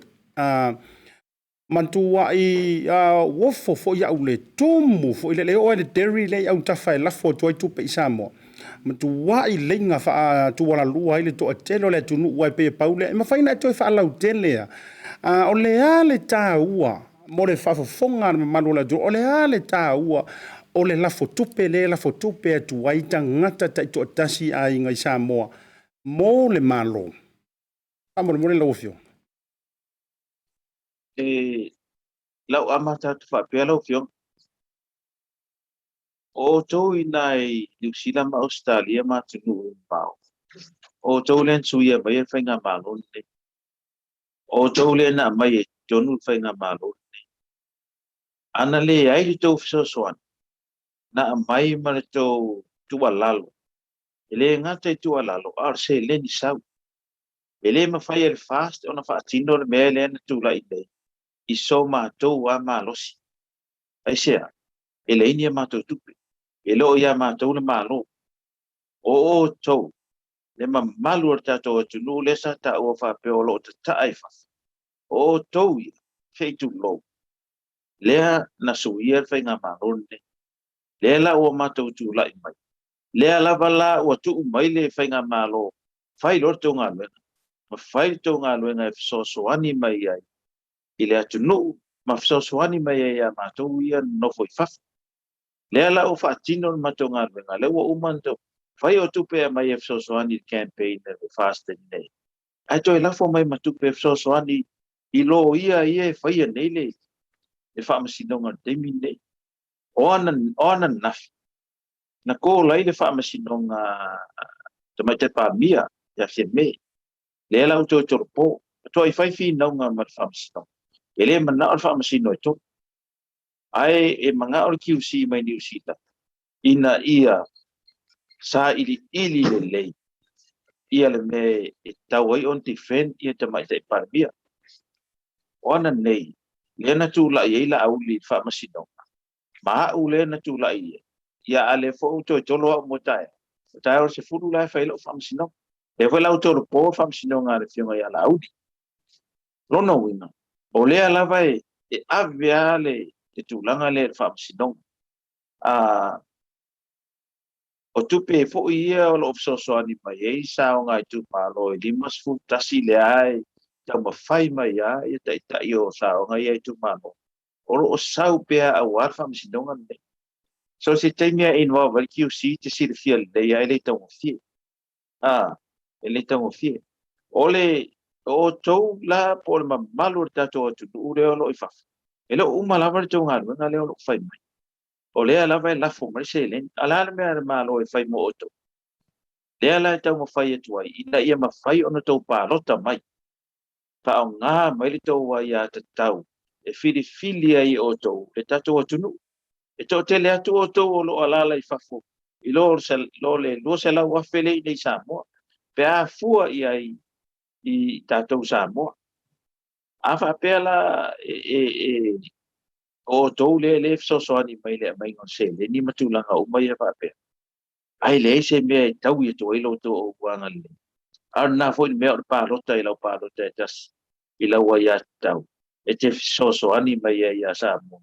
A: Mantua I wofo fo ia ule tumu fo I le leo le dairy le au tawhai lafo tuai tupe I Samoa. Matua I lenga fa tuala lua ile to atelo le tunu wai pe paule e mawhaina to fa lau tele o le ale ta ua mo le fa fonga na manula jo o le ale ta ua o le lafo tupe tu wai tangata tai to tasi a inga I Samoa mo le malo amor mo le lofio
G: lau amata tu fa pe lau fio o to inai New Zealand ma Australia ma tunu pau o to len suia mai fainga malo ne o to len na mai tonu fainga malo ne ana le ai to so soan na mai ma to tualalo ele ngate tualalo ar se le ni sau ele ma fai el fast ona fa tino me le na tu lai dei I so ma to wa malosi ai sia ele ni ma to tupe elo ia ma to le malo o to le ma malu ta to tu le sa ta o fa pe o lo ta ai fa o to fe tu lo le na su ia fe nga ma ronne le la o ma to tu lai mai le la bala o tu mai le fe nga ma lo fai lo to nga le ma fai to nga le nga so ani mai ai ile atu no ma so ani mai ai ma to ia no foi fa le la o fa tino ma to nga le o manto fai o tupe mai e so ani campaign e fasting day ai to la fo mai ma tupe so ani I lo ia fai nei le e fa masino nga demine ona na ko lai le fa masino nga te pa mia ya se me le la to torpo to I fai fi no nga ma fa masino ele mana fa masino to ai e manga o QC mai New Zealand ina ia sa ili le ia le me tawai on defend ia te mai te parbia ona nei le na tu la ia la au li fa masino ma u le na tu la ia ale fo to lo mo tai o se furu la fa lo fa masino e foi la to po fa masino nga le fionga ia la au lo no wina o le ala vai e avia le tu langa le fa masino o tupe fo ia o lo so ani mai e sa o ngai tu palo i limas fu tasi le ai ta ma fai mai ia e ta io sa o ngai tu malo o lo sau pe a war fam sinonga ne so se temia involve al QC te si fiel de ia ele tau fi ele tau fi ole o tou la por ma malu ta to tu ure o lo ifa ele o malava to ngal nga le o lo fai mai o le ala vai la fo mai se len ala me malo e fai mo oto le ala tau mo fai tu ai ina ia ma fai ona tau pa lota mai pa o nga mai le tau wa ya te tau e fili ai oto e tato atu nu e to te le atu oto o lo ala la i fafo i lo se la wa fele nei Samoa pe a fua i tato Samoa afa pela o to le so ani mai le mai no se le ni matulanga o mai fa pe ai le se me tau i to ilo to o wanga le ar na fo me pa rota ilo pa rota tas ila wa ya tau e te so ani mai ya sa mo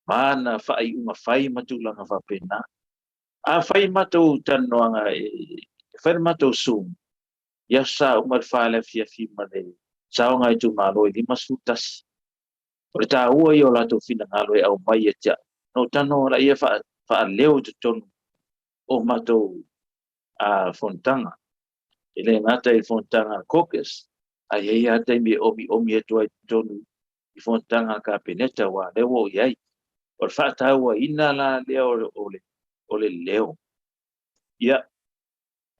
G: mana fa i uma fai matulanga fa pena a fai matu tanoanga fai matu sum ya sa uma fa le fi ma le sa nga tu malo di masutas o ta ua yo la to fina ngalo e au mai e tia no tano la ia fa leo te ton o mato a fontanga ele ngata e fontanga kokes ai ia te mi omi e to ton i fontanga ka peneta wa le wo yai o fa ta ua ina la leo ole leo ia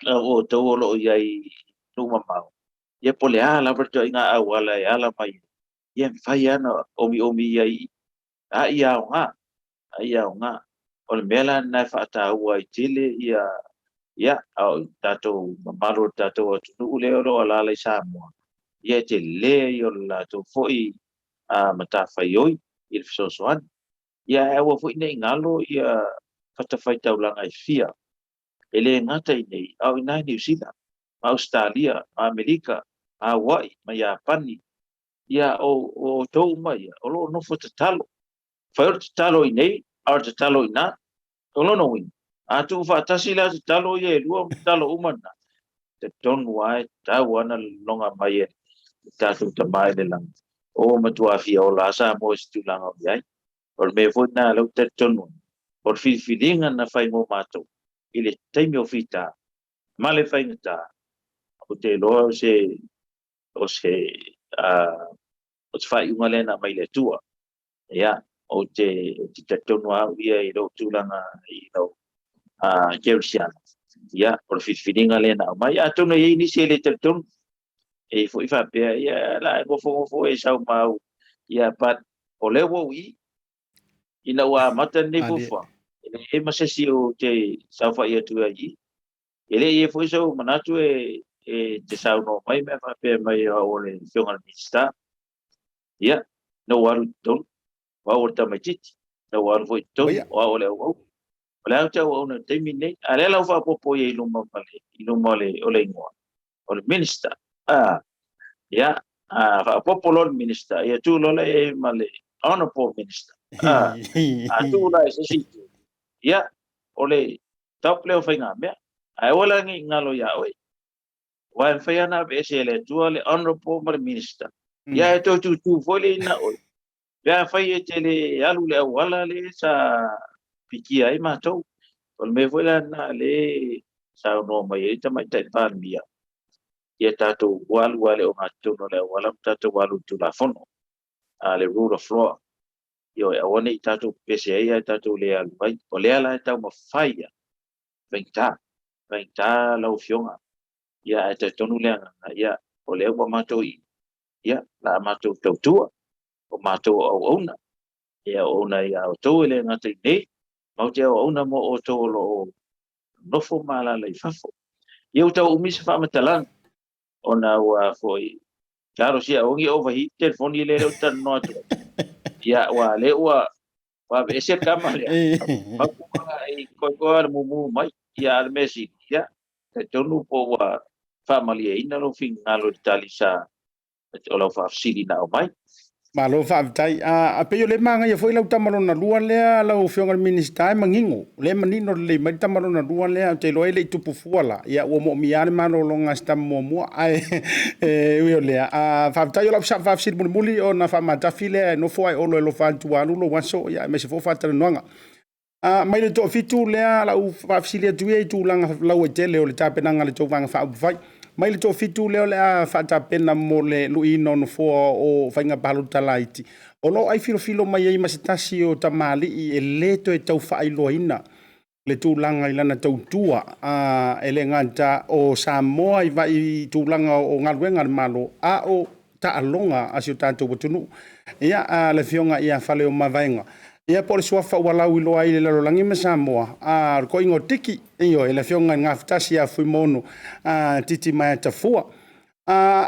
G: o to lo yai tu mamau ia pole ala verto inga awala e ala mai ia fai ana omi ai ia nga o le mela na fa ta ua i tele ia au tato mamalo tato tu le o la le Samoa ia te le yo la to foi a mata fai oi il soan ia e wa foi nei ngalo ia fata fai tau langa i fia ele ngata i nei au ina New Zealand Australia Amerika Hawaii ma Japani ia o tau mai o lo no fo talo fa talo i nei ar talo ina o lo no win a tu fa tasila talo ye lu talo umana te ton wai ta wana longa mai ta tu ta mai de lang o matua fi o la sa mo stu lang o yai o me fo na lo te ton por filinga na fai mo mato ile taimi o fita male fai ta o te lo o se o te fai unga lena mai le tua ia o te tonu au ia i lo tūlanga i lo Jerusalem ia o le filinga lena mai a tonu i ni se le tonu e fo i fa pe ia la go fo e sau mau ia pat o le wo ina wa mata ne fo fa e ma se si o te sau fa ia tu ai ele e fo so manatu te sau no mai me fa pe mai o le fionga Minisiter ia no waru ton wa o ta mai titi no waru fo ton wa o le o le ta o na te mine ale la fa popo e luma male o le ngoa o le Minisiter ia fa popo lo Minisiter ia tu lo le male honorable Minister tu la se si ia o le top le o fa nga me ai wala ngi ngalo ya oi wa fa ya na be se le tu le honorable Minister ia to tu fo le na oi ya fa ye tele alu le wala le sa piki ai ma to o me vola na le sa no mai ta mai ta pa mia ia tato wale o mato no le wala tato walu tu la fono le rule of law yo e woni tato pese ia tato le alu vai o le ala ta ma faia venta la ufionga ia e te tonu le ia o le wa mato ia la mato tua o mato o ona ia ona ia o to le ngata nei mau te o ona mo o to lo no fo mala le fafo ia o tau umisa fa matalan ona wa foi claro sia ongi overheat telefoni le o tan no atu ia wa le wa be se kama le ma ko mu mai ia al mesi ia te tonu po wa family ina lo fin ngalo talisa o lo fa sili na mai
A: Malo whaavitai. A peo le manga ia foi lau tamarona lua lea lau whionga Minisiter mangingo. Le manino le mai tamarona lua lea te loe le Tupuolaola. Ia ua mo miare mano longa sta mua ai ui o lea. A whaavitai o lau sa whaafisiri muli o na whaamatafi lea no fo ai olo e lo whaantu alu lo waso ia me se fo whaatara noanga. Mai le to fitu lea lau whaafisiri atu e tūlanga lau e tele o le tāpenanga le tō wanga whaapuvai. Mai le to fitu leo le a fata pena mo le luino no fo o fainga balu talaiti. O lo ai filo mai ai masitasi o tamali i e leto e tau whaailoina le tūlanga i lana tautua e le nganta o Samoa i vai tūlanga o ngaluenga le malo a o taalonga asio tātou watunu. Ia le fionga ia whale o mawainga. Ia por suafa walau i loa i le larolangi me Samoa. Ko ingo tiki iyo e le fionga ngā fitasi a fui mono titi mai tafua.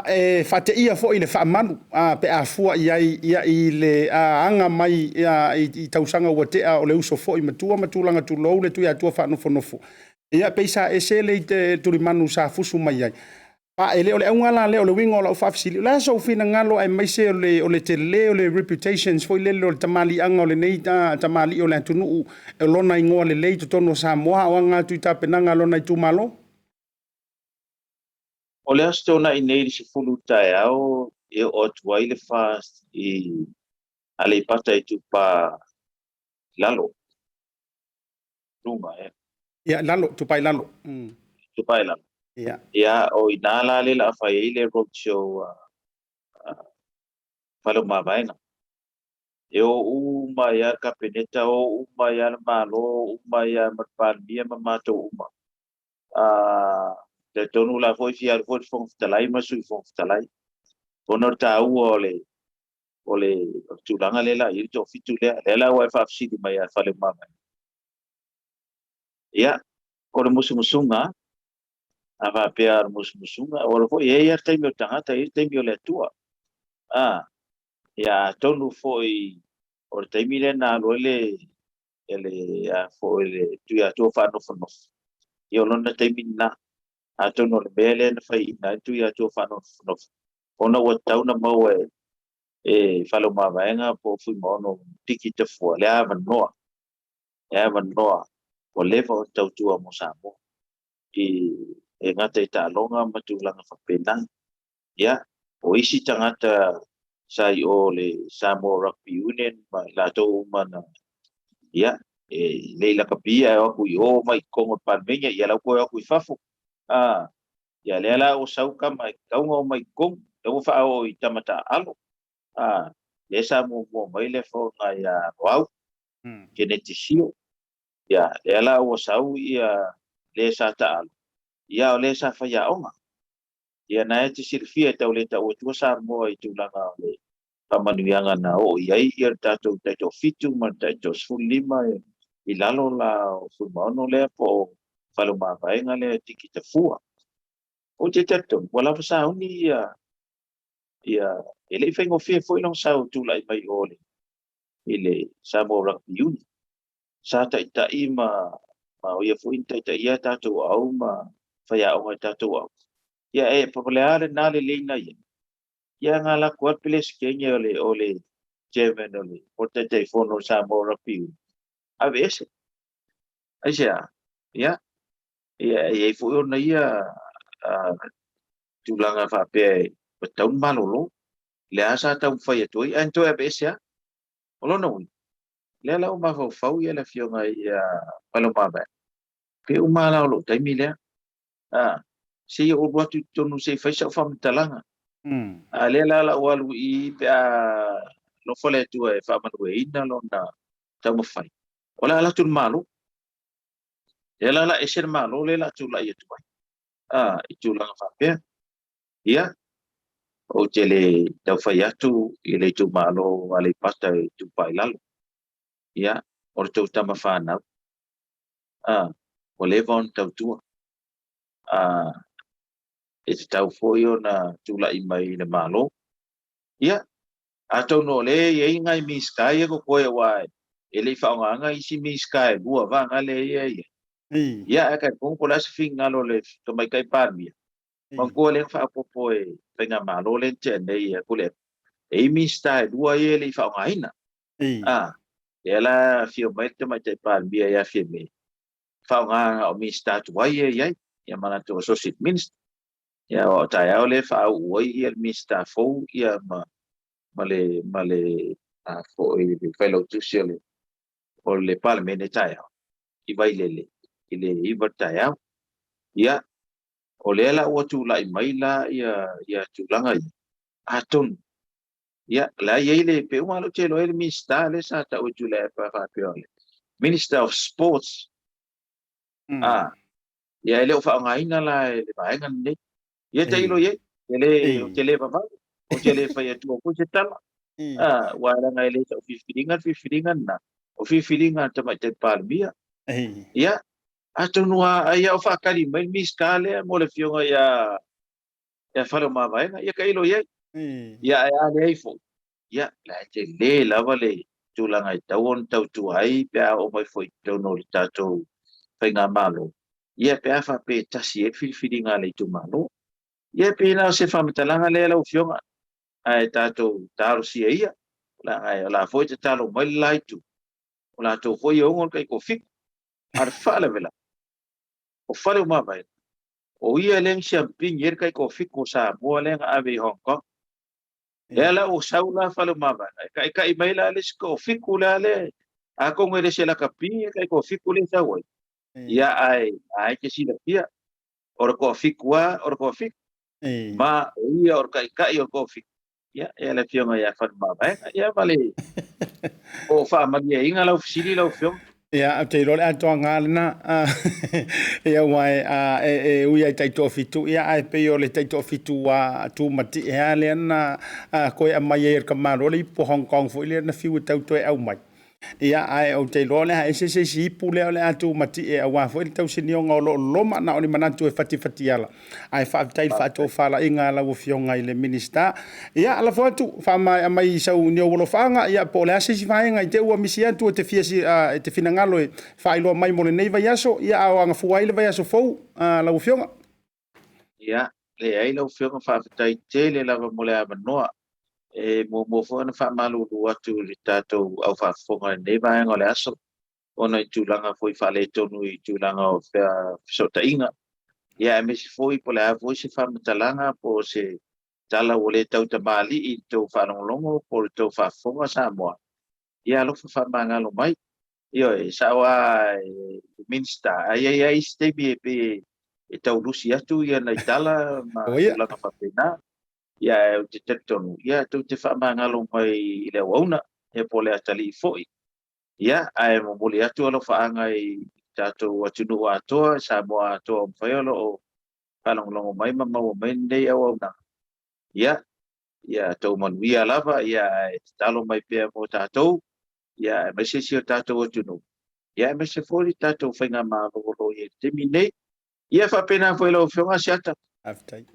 A: E fate ia fo i le whaamanu pe a fua ia i le anga mai i tausanga watea o le uso fo i matulanga tu lou le tu ia tua whaanofo. Ia peisa e se le te turimanu sa fusu mai ai. Ele o le aungala le o le wingo la o whaafisili. La so fina ngalo ai maise o le te le o le reputations foi le o le tamali anga o le nei tamali o le atunu e lona ingoa le lei tono Samoa o anga tu tapenanga lona i tumalo.
G: O le astona i nei se fulu tae au e o tuai le fast i ale pata i tupa lalo. Ruma
A: Ia lalo, tupai lalo.
G: Tupai lalo. Ia o inala le la fa ile roadshow falo mabaina. E o uma ia kapeneta o uma ia malo uma ia matpalmia mamato uma. Te tonu la foi fiar foi fong talai masu fong talai. Honor ta ole tulanga le la ir to fitu le la wa fa fsi mai falo mabaina. Ia ko le musunga ava pear musunga o foi ia taimi o tangata ia taimi o le tua ia tonu foi o taimi le na ele foi le tua to fa no fono io non taimi na a tonu le bele na fai na tua to fa no fono ona o tauna mo e falo mavaenga po fui mono tiki te fo le ava noa o levo tau tua mo samo e ngata i tālonga matulanga whapena. Ia, o isi tangata sai o le Samoa Rugby Union, ma la tau mana. Ia, e leila kapia e aku i o mai kongo palmenga, ia lau koe aku i fafu. Ia leala o sauka mai kaunga o mai kong, e o wha o i tamata alo. Le Samoa mo mai le whaunga ia wau, genetisio. Ia, leala o sau ia le sa ta alo. Ia o le sa whaia onga. Ia na e te sirfia tau le tau e tua sa moa i tūlanga le pamanuianga na o iai ia tātou taito fitu ma taito sfulima i lalo la o fulmaono le po whalu mawaenga le tiki te fua. O te tato, wala pa sa uni ia e le whaingo fia fwoi long sao tūlai mai o le i le Samoa Rugby Union. Sa tai ma o ia fwoi tai ia tātou au ma whaia o ngai tātou au. Ia e papaleare nā le leina ia. Ia ngā la kuat pile skenya o le chairman o le o te teifono Samoa Rugby Union. Ave ese. Aise a. Ia. Ia e fwoi ona ia tūlanga whapea o taun malolo. Le asa tau whaia toi. Anto ave ese a. Olona ui. Le lau mawhau ia le fionga ia palomaba. Pe umala o lo taimi lea. Se o watu tonu se whaisa o whamitalanga. Le la walu i pe lo fole tua e whamanu e ina lo na tau mawhai. O la tu malo. Le la e ser malo le la tu la i tuai. I tu langa whapea. Ia. O te le tau whai atu i le tu malo ale pata e tu pai lalo. Ia. O le tau tama whanau. O le vaon tau tua. E te tau foi o na tula i mai na malo. Ia, a tau no le e ngai mi sky e ko koe wai. E le whaonganga i si mi sky, bua vanga le ia ia. Ia, e kai pong ko lasi finga lo le to mai kai parmia. Mang ko le whaapopo e whainga malo le te nei e kule. e Minisita dua ye le fa ngaina ela fio mai te mai te Palmia ya fie me fa nga o Minisita tua ye ya mana to associate minister ya o tai au le fa o ye Minisita fo ya male fo i fellow to sele o le Palmene tai au I vai lele ile I tai au ya o le la o tu la I mai la ya tu langa aton ya la ye le pe o malo chelo el Minisita le sa ta o tu le pa pe ole Minister of Sports ya ele o fa ngaina la le vai ngan ne ye te ilo ye ele o tele papa o tele fa ye tu ko se tala wala ngai le o fifiringan na o fifiringan te mai te Palmia ya atonua ya o fa kali mai miskale mo le fionga ya falo ma vai ya ka ilo ye ya le fo ya la te le la vale tu la ngai tawon tau tu ai pe o mai foi tau no tato penga malo ya pe fa pe tasi e fifiringa le tu malo ya pe na se fa mtalanga le la fionga ai tato taro si ia la ngai la foi te talo mai lai tu la to foi o ngol kai ko fik ar fa la vela o fale ma vai o ia leng champagne yer kai ko fik ko sa mo leng ave Hong Kong ela o saula fale ma vai kai mai la le ko fik la le a ko ngere se la kapi kai ko fik le sa wai ya ai ke si la pia or ko fik wa or ko fik ma ia or kai or ko fik ya ela fionga ya fa ma vai ya vale o fa ma ia inga la ofisili la fionga
A: ya te role ato ngana ya wai uia tai to fitu ya ai pe yo le tai to fitu wa tu mati ya le na ko ya mai er ka ma role po Hong Kong fo le na fiu tau to au mai ya ai o te role ha se si pu le atu mati e wa fo tau sinio ngolo loma na oni manatu e fati ala ai fa tai fa to fa la inga la wo fionga ile Minisita ya ala fo tu fa mai sa unio wo fanga ya po le se si vai ngai te wa misia tu te fiesi te finangalo e fa ilo mai mo le nei vai aso ya o anga fu ai le vai aso fo la wo fionga
G: ya le ai lo fionga fa tai te le la mo le abanoa mo fo na fa malu atu le tato au fa fonga nei vai ngole aso ona I tulanga foi fa le tonu I tulanga o fa so tainga ya me si foi po la foi se fa mtalanga po se tala o le tau tamali I to fa longo po to fa fonga sa mo ya lo fa mangalo mai yo sa wa Minisita ai ste be e tau lusi atu ia na tala ma tulanga fa pena ya te tetonu ya tu te fa mangalo mai le wauna e po le atali foi ya ai mo boli atu lo fa ngai tato watunu ato sa mo ato faiolo o palongo mai mama o mende o na ya to mon via lava ya talo mai pe mo tato ya me se si tato watunu ya me se foli tato fainga ma lo ye termine ya fa pena foi lo fionga siata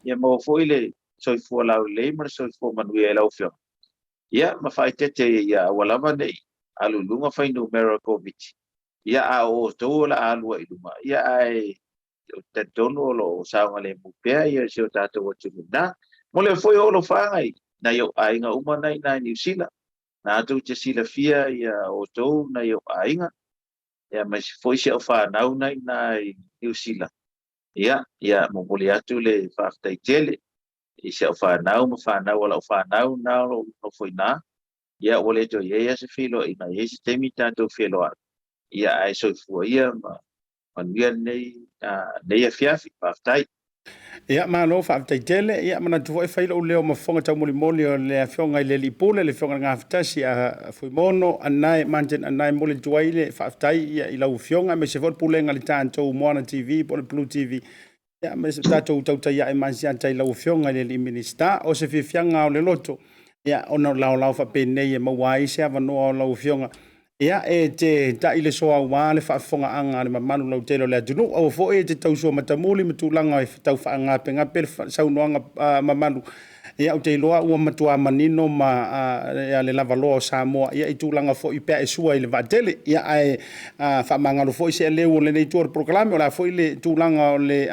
G: ya mo foi le so fo la le mar so fo man we la ofio ya ma fai tete ya wala mane alulunga fai numero covid ya o to la alu iluma ya ai te tono lo sa ngale mupea ya so tato o tuna mo le foi o lo fangai na yo ai nga uma nai na New Zealand na tu te sila fia ya o to na yo ai nga ya mas foi se o fa na na New Zealand ya mo boli atu le fa tai tele I se o whanau ma whanau ala o whanau na o foi na ia o le to ia se filo ina ia se temi tātou filo a ia ai soifua ia ma manuia nei a fiafi whaftai
A: ia malo whaftai tele ia mana tu foi failo o leo ma fonga tau moli o le fionga I le lipule le fionga ngā whatasi a fui mono anai manten anai moli tuaile whaftai ia I lau fionga me se fol pulenga li tātou Moana TV po le BLU TV ya me se tato tautai ya ASIATA I lau fionga le Minisita o se fianga o le loto ya ona lau fa pene e mawai se avanoa o lau fionga ya te ta ile soa wale fa fonga anga le mamanu lau telo le atunu o fo te tauso matamuli matulanga e tau fa anga penga per saunoanga mamanu ia o te loa ua matua manino ma ia le lava loa o Samoa ia I tūlanga fo I pea e sua I le vatele ia ai whamangalo fo I se leo o le nei tuar proklame o la fo I le tūlanga o le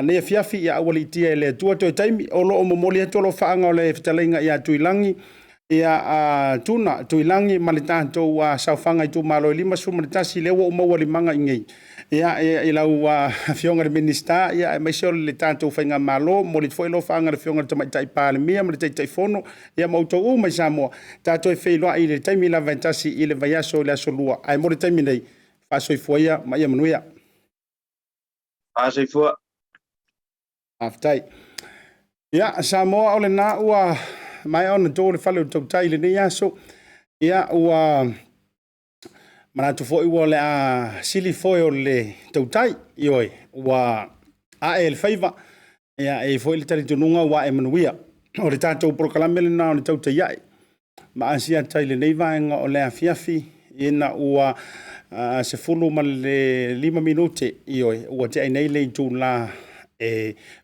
A: nea fiafi ia awali tia e le tua toi taimi o lo o momoli e tolo whaanga o le fitalenga ia tuilangi ia tuna tuilangi ma le tātou sauwhanga I tū malo I lima suma le tasi lewa umaua li manga ingei. Ia I lau fionga le Minisiter, ia mai seo le tātou whainga malo, mo le tfoi lo whaanga le fionga le tamaitai pāle mea, mo le taitai whono, ia mautou mai Samoa. Tātou whailoa I le taimi la vantasi I le vaiaso le asolua. Ai mo le taimi nei, whasoi fuaia, ma ia manuia.
G: Whasoi fua.
A: Aftai. Ia, Samoa o le nā ua mai ona tō le whale o tautai le nei aso. Ia, ua manatu fo ua le sili foi o le tautai. Ioi, ua ae le whaiva. Ia, e foi le tari tununga ua e manuia. O le tātou prokalame le nā o le tautai iai. Ma ASIATA le nei vaenga o le afiafi. Ina ua se fulu ma le 5 minute. Ioi, ua te ai nei le tū la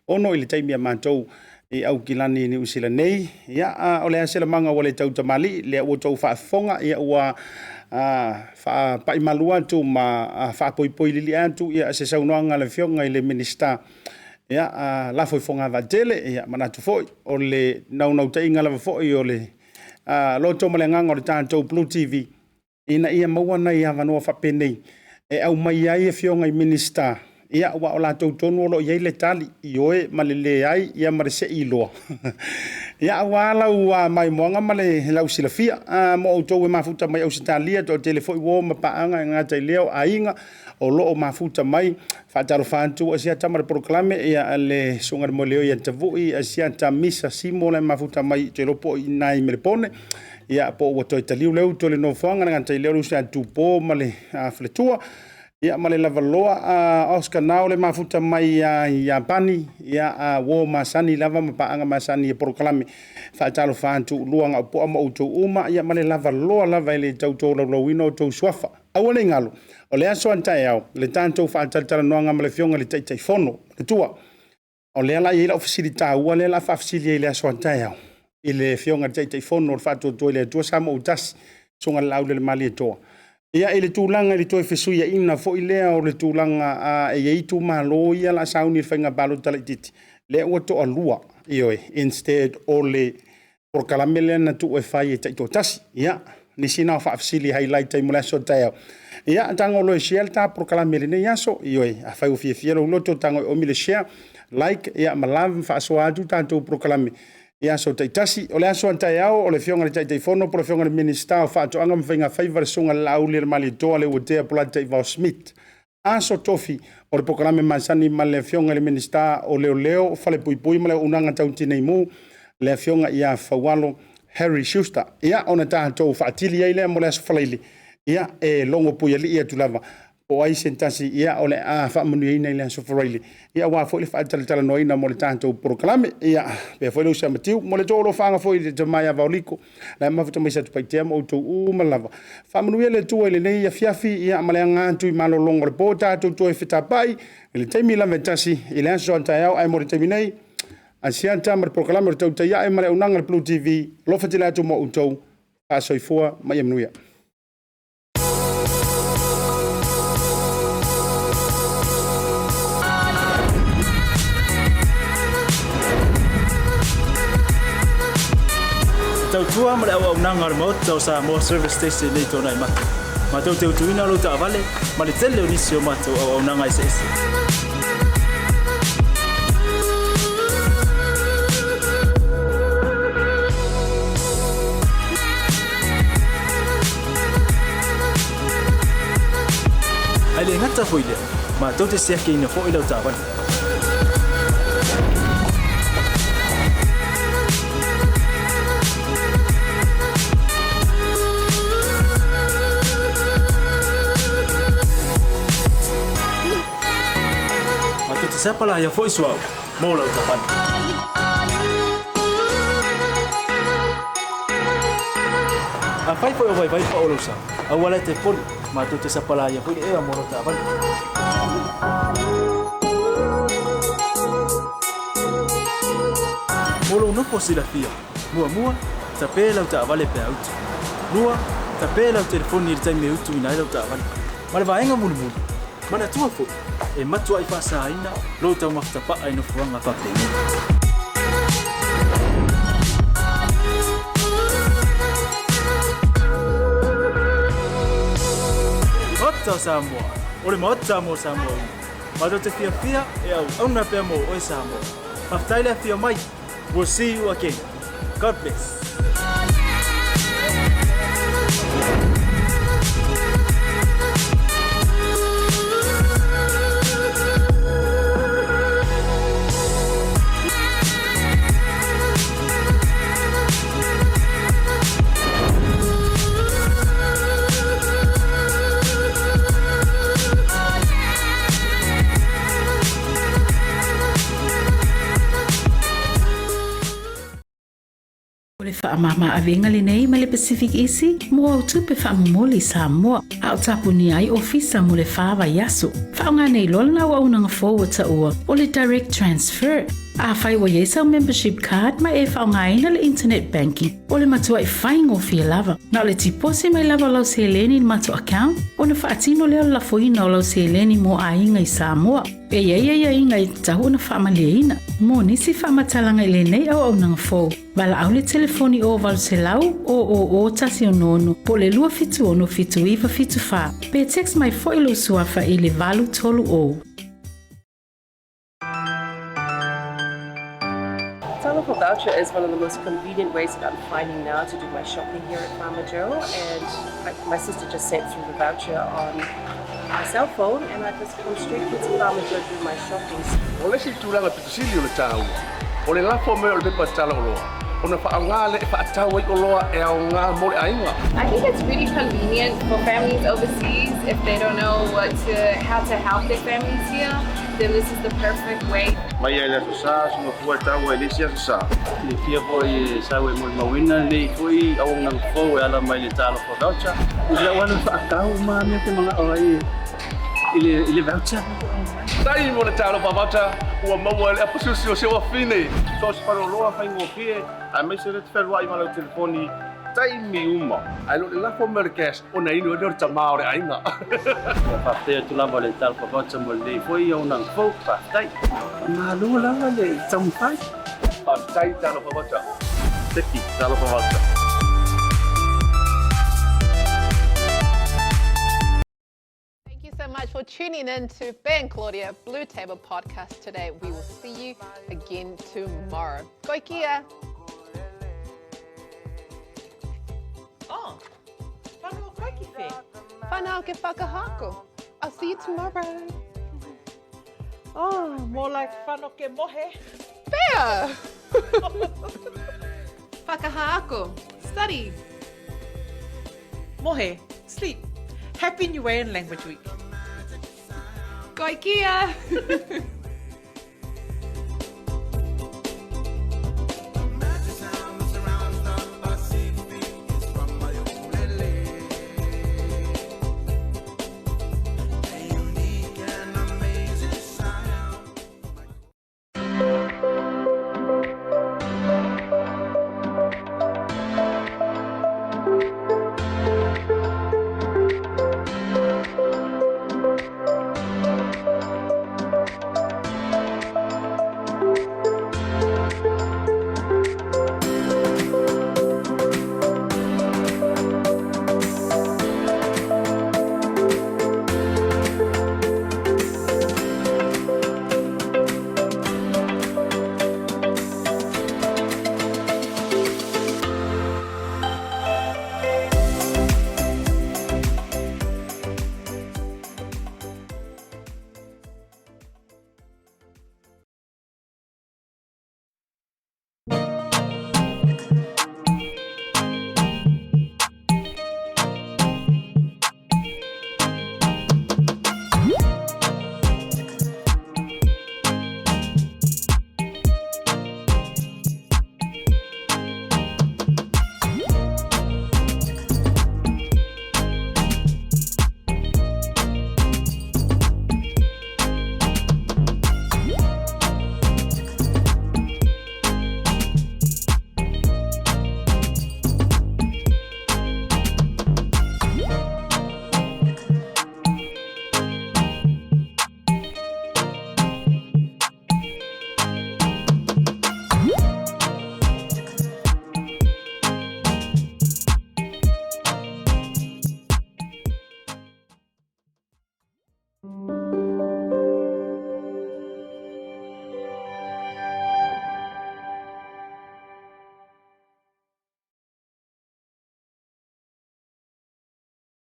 A: ono I le taimia mātou I au kilani ni usila nei. Ia o le asela manga o le tautamali, le ua tau whaafonga, ia ua whaapaimaloa tu ma whaapoipoi lili atu, ia se saunoanga le fionga I le Minisiter. Ia la foi fonga vatele, ia manatu foi, o le nau te inga lava foi, o le loto malenganga o le tātou BLU TV. Ina ia mawana ia vanua whapenei, e au mai ai e fionga I Minisiter. Ia ua o la tonu olo iai le tali I oe ma le le ai ia ma le se iloa. Ia ua lau mai moanga ma le lau silafia mo o tau e mafuta mai au sitalia to telefoi wo ma paanga ngata I leo a inga o loo mafuta mai whaataro whantu ASIATA ma le proklame ia le sungar mo leo ia tavui ASIATA misa simo le mafuta mai te lopo I nai me le pone. Ia po ua toi taliu leu to le no whanga ngata I leo lusia tupo ma le fletua. Ia ma le lavaloa Oscar nao le mafuta mai ia pani ia wo masani lava ma paanga masani e proklame whaatalo whantu luanga po ama utou uma ia ma le lavaloa lava ele tautou lauwino tau suafa. Awane ngalo, o le aso antai au, le tātou whaataltala noanga ma le fionga le taitai whono, le tua. O le ala I la ofisiri tā ua le ala whaafisiri I le aso antai au. I le fionga le taitai whono le whaatua toi le tua sama utasi, songa le lau le mali e toa. Ia ele tūlanga le toi fesuia ina fo I lea o le tūlanga e eitu malo ia la sauni le whainga balo talaititi. Le ua toa lua, ioe, instead o le prokalamele na tu e whai e taito tasi. Ia, ni sina o whaafisili highlight ai mula so tae. Ia, tango lo e share ta prokalamele ne yaso, ioe, a whai ufia fia lo loto tango e omile share, like, ia, malav, whaasoa atu tanto prokalame. Ia so taitasi o le aso antai au o le fionga le taitai fono po le fionga le Minisiter o whaatoanga mwhainga whaiva le sunga lau le mali toa le utea pola taiva o Smith. Aso tofi o le pokalame mansani ma le fionga le Minisiter o leo leo fale pui ma le unanga taunti nei mu le fionga ia whawalo Harry Schuster. Ia ona tātou whaatili ai lea mo le aso whalaili. Ia e longo pui ali ia tulava. O ai sentasi ia o le whaamanu ina le aso wharaili. Ia wā fwoi le whaataltala no ina mo le tātou proklame. Ia pia fwoi le usia matiu. Mo le tōro whaanga fwoi le tamai a vauliko. La mafuta mai satu paitea mo utou umalava. Whaamanu ia le tua ile nei a fiafi. Ia ma le angātu I malo longo le pō tātou tua e whitapai. Le taimi la metasi I le aso antai au ai mo le taimi nei. ASIATA ma le proklame le tautai ai ma le unanga le BLU TV. Lofa te le atu mo utou. Asoifua mai amanuia.
E: Tau tua ma le au nanga le maut tau sa mo service station nei tona I matu. Ma tau teu tuina lo ta vale ma le tele unisio ma tau au nanga I se ese. Ai le ngata foi le ma tau te sia ke ina foi lo ta vale. Siapa lah yang voice wow, mau lah ucapan. Apa itu yang baik Pak Ulusa? Awalnya telepon, matu tu siapa lah yang punya mau lah ucapan. Mulu no posibilidad. Mua, tapi lah ucapan lepas out. Mua, tapi lah telefon ni time out tu ina lah ucapan. Malah bayang mulu. Mana tua fu? E matua I whasa aina, lo tau maftapa ai no fuanga whapengi. o Samoa. O le maota Samoa Samoa. Ma do te fia e au na pe mo o Samoa. Maftaile fia mai. We'll see you again. God bless.
F: Le whaamama awenga le nei ma le Pacific Isi, mo au tupe whaamumoli Samoa, au tapuni ai ofisa mo le whaava yaso. Whaonga nei lolna wa unanga forward ta ua, o le direct transfer. A whai wa yesau membership card ma e whaonga ina le internet banking, o le matua i whaingo fia lava. Na o le tipose mai lava lau se leni matua account, o le whaatino leo la foina o lau se leni mo a inga i Samoa. E ia inga i tahu na whaamalia ina, mo nisi whaamatalanga i le nei au nanga fo. Wala au le telefoni o walu se lau o tasi o nono, po le lua fitu ono fitu iwa fitu wha. Pe text mai fo ilo suafa i le valu tolu o.
B: For Voucher is one of the most convenient ways that I'm finding now to do my shopping here at Farmer Joe, and my sister just sent through the voucher on my cell phone, and I just come straight to Farmer Joe to do my shopping.
C: O le si tūlanga pitusili o le tāua. O le lafo me o le pepa tala o loa. O na whaanga le whaatau i o loa e au ngā mo le ainga.
D: I think it's really convenient for families overseas if they don't know how to help their families here. Then this is the perfect way.
C: Mai ai le sa suma fua tau e lesi asa sa.
E: Le fia po i sa we mo mawina le foi au nang fo e ala mai le talo for voucher. Ila wana whaatau ma me te mga oi ile voucher.
C: Tai mo le talo pa voucher ua maua le apasusi o sewa fine. So se paro loa whaingo fie a Minisiter te wherua i malau telefoni taimi uma. Ai lo le lafo me le cash o na inu e leo tamao le ainga.
E: Whaftea tu lava le talo for voucher mo le foi au nang fo whaftai. Ma lua lava le tampai.
C: Tai talo pa voucher. Teki talo pa voucher.
H: So much for tuning in to Ben Claudia Blue Table Podcast today. We will see you again tomorrow. Koe kia!
I: Oh, whanau koe ki whe?
H: Whanau ke whakahako. I'll see you tomorrow.
I: Oh, more like whanau ke mohe.
H: Bea! Whakahako. Study.
I: Mohe, sleep. Happy Niuean Language Week.
H: Koe kia!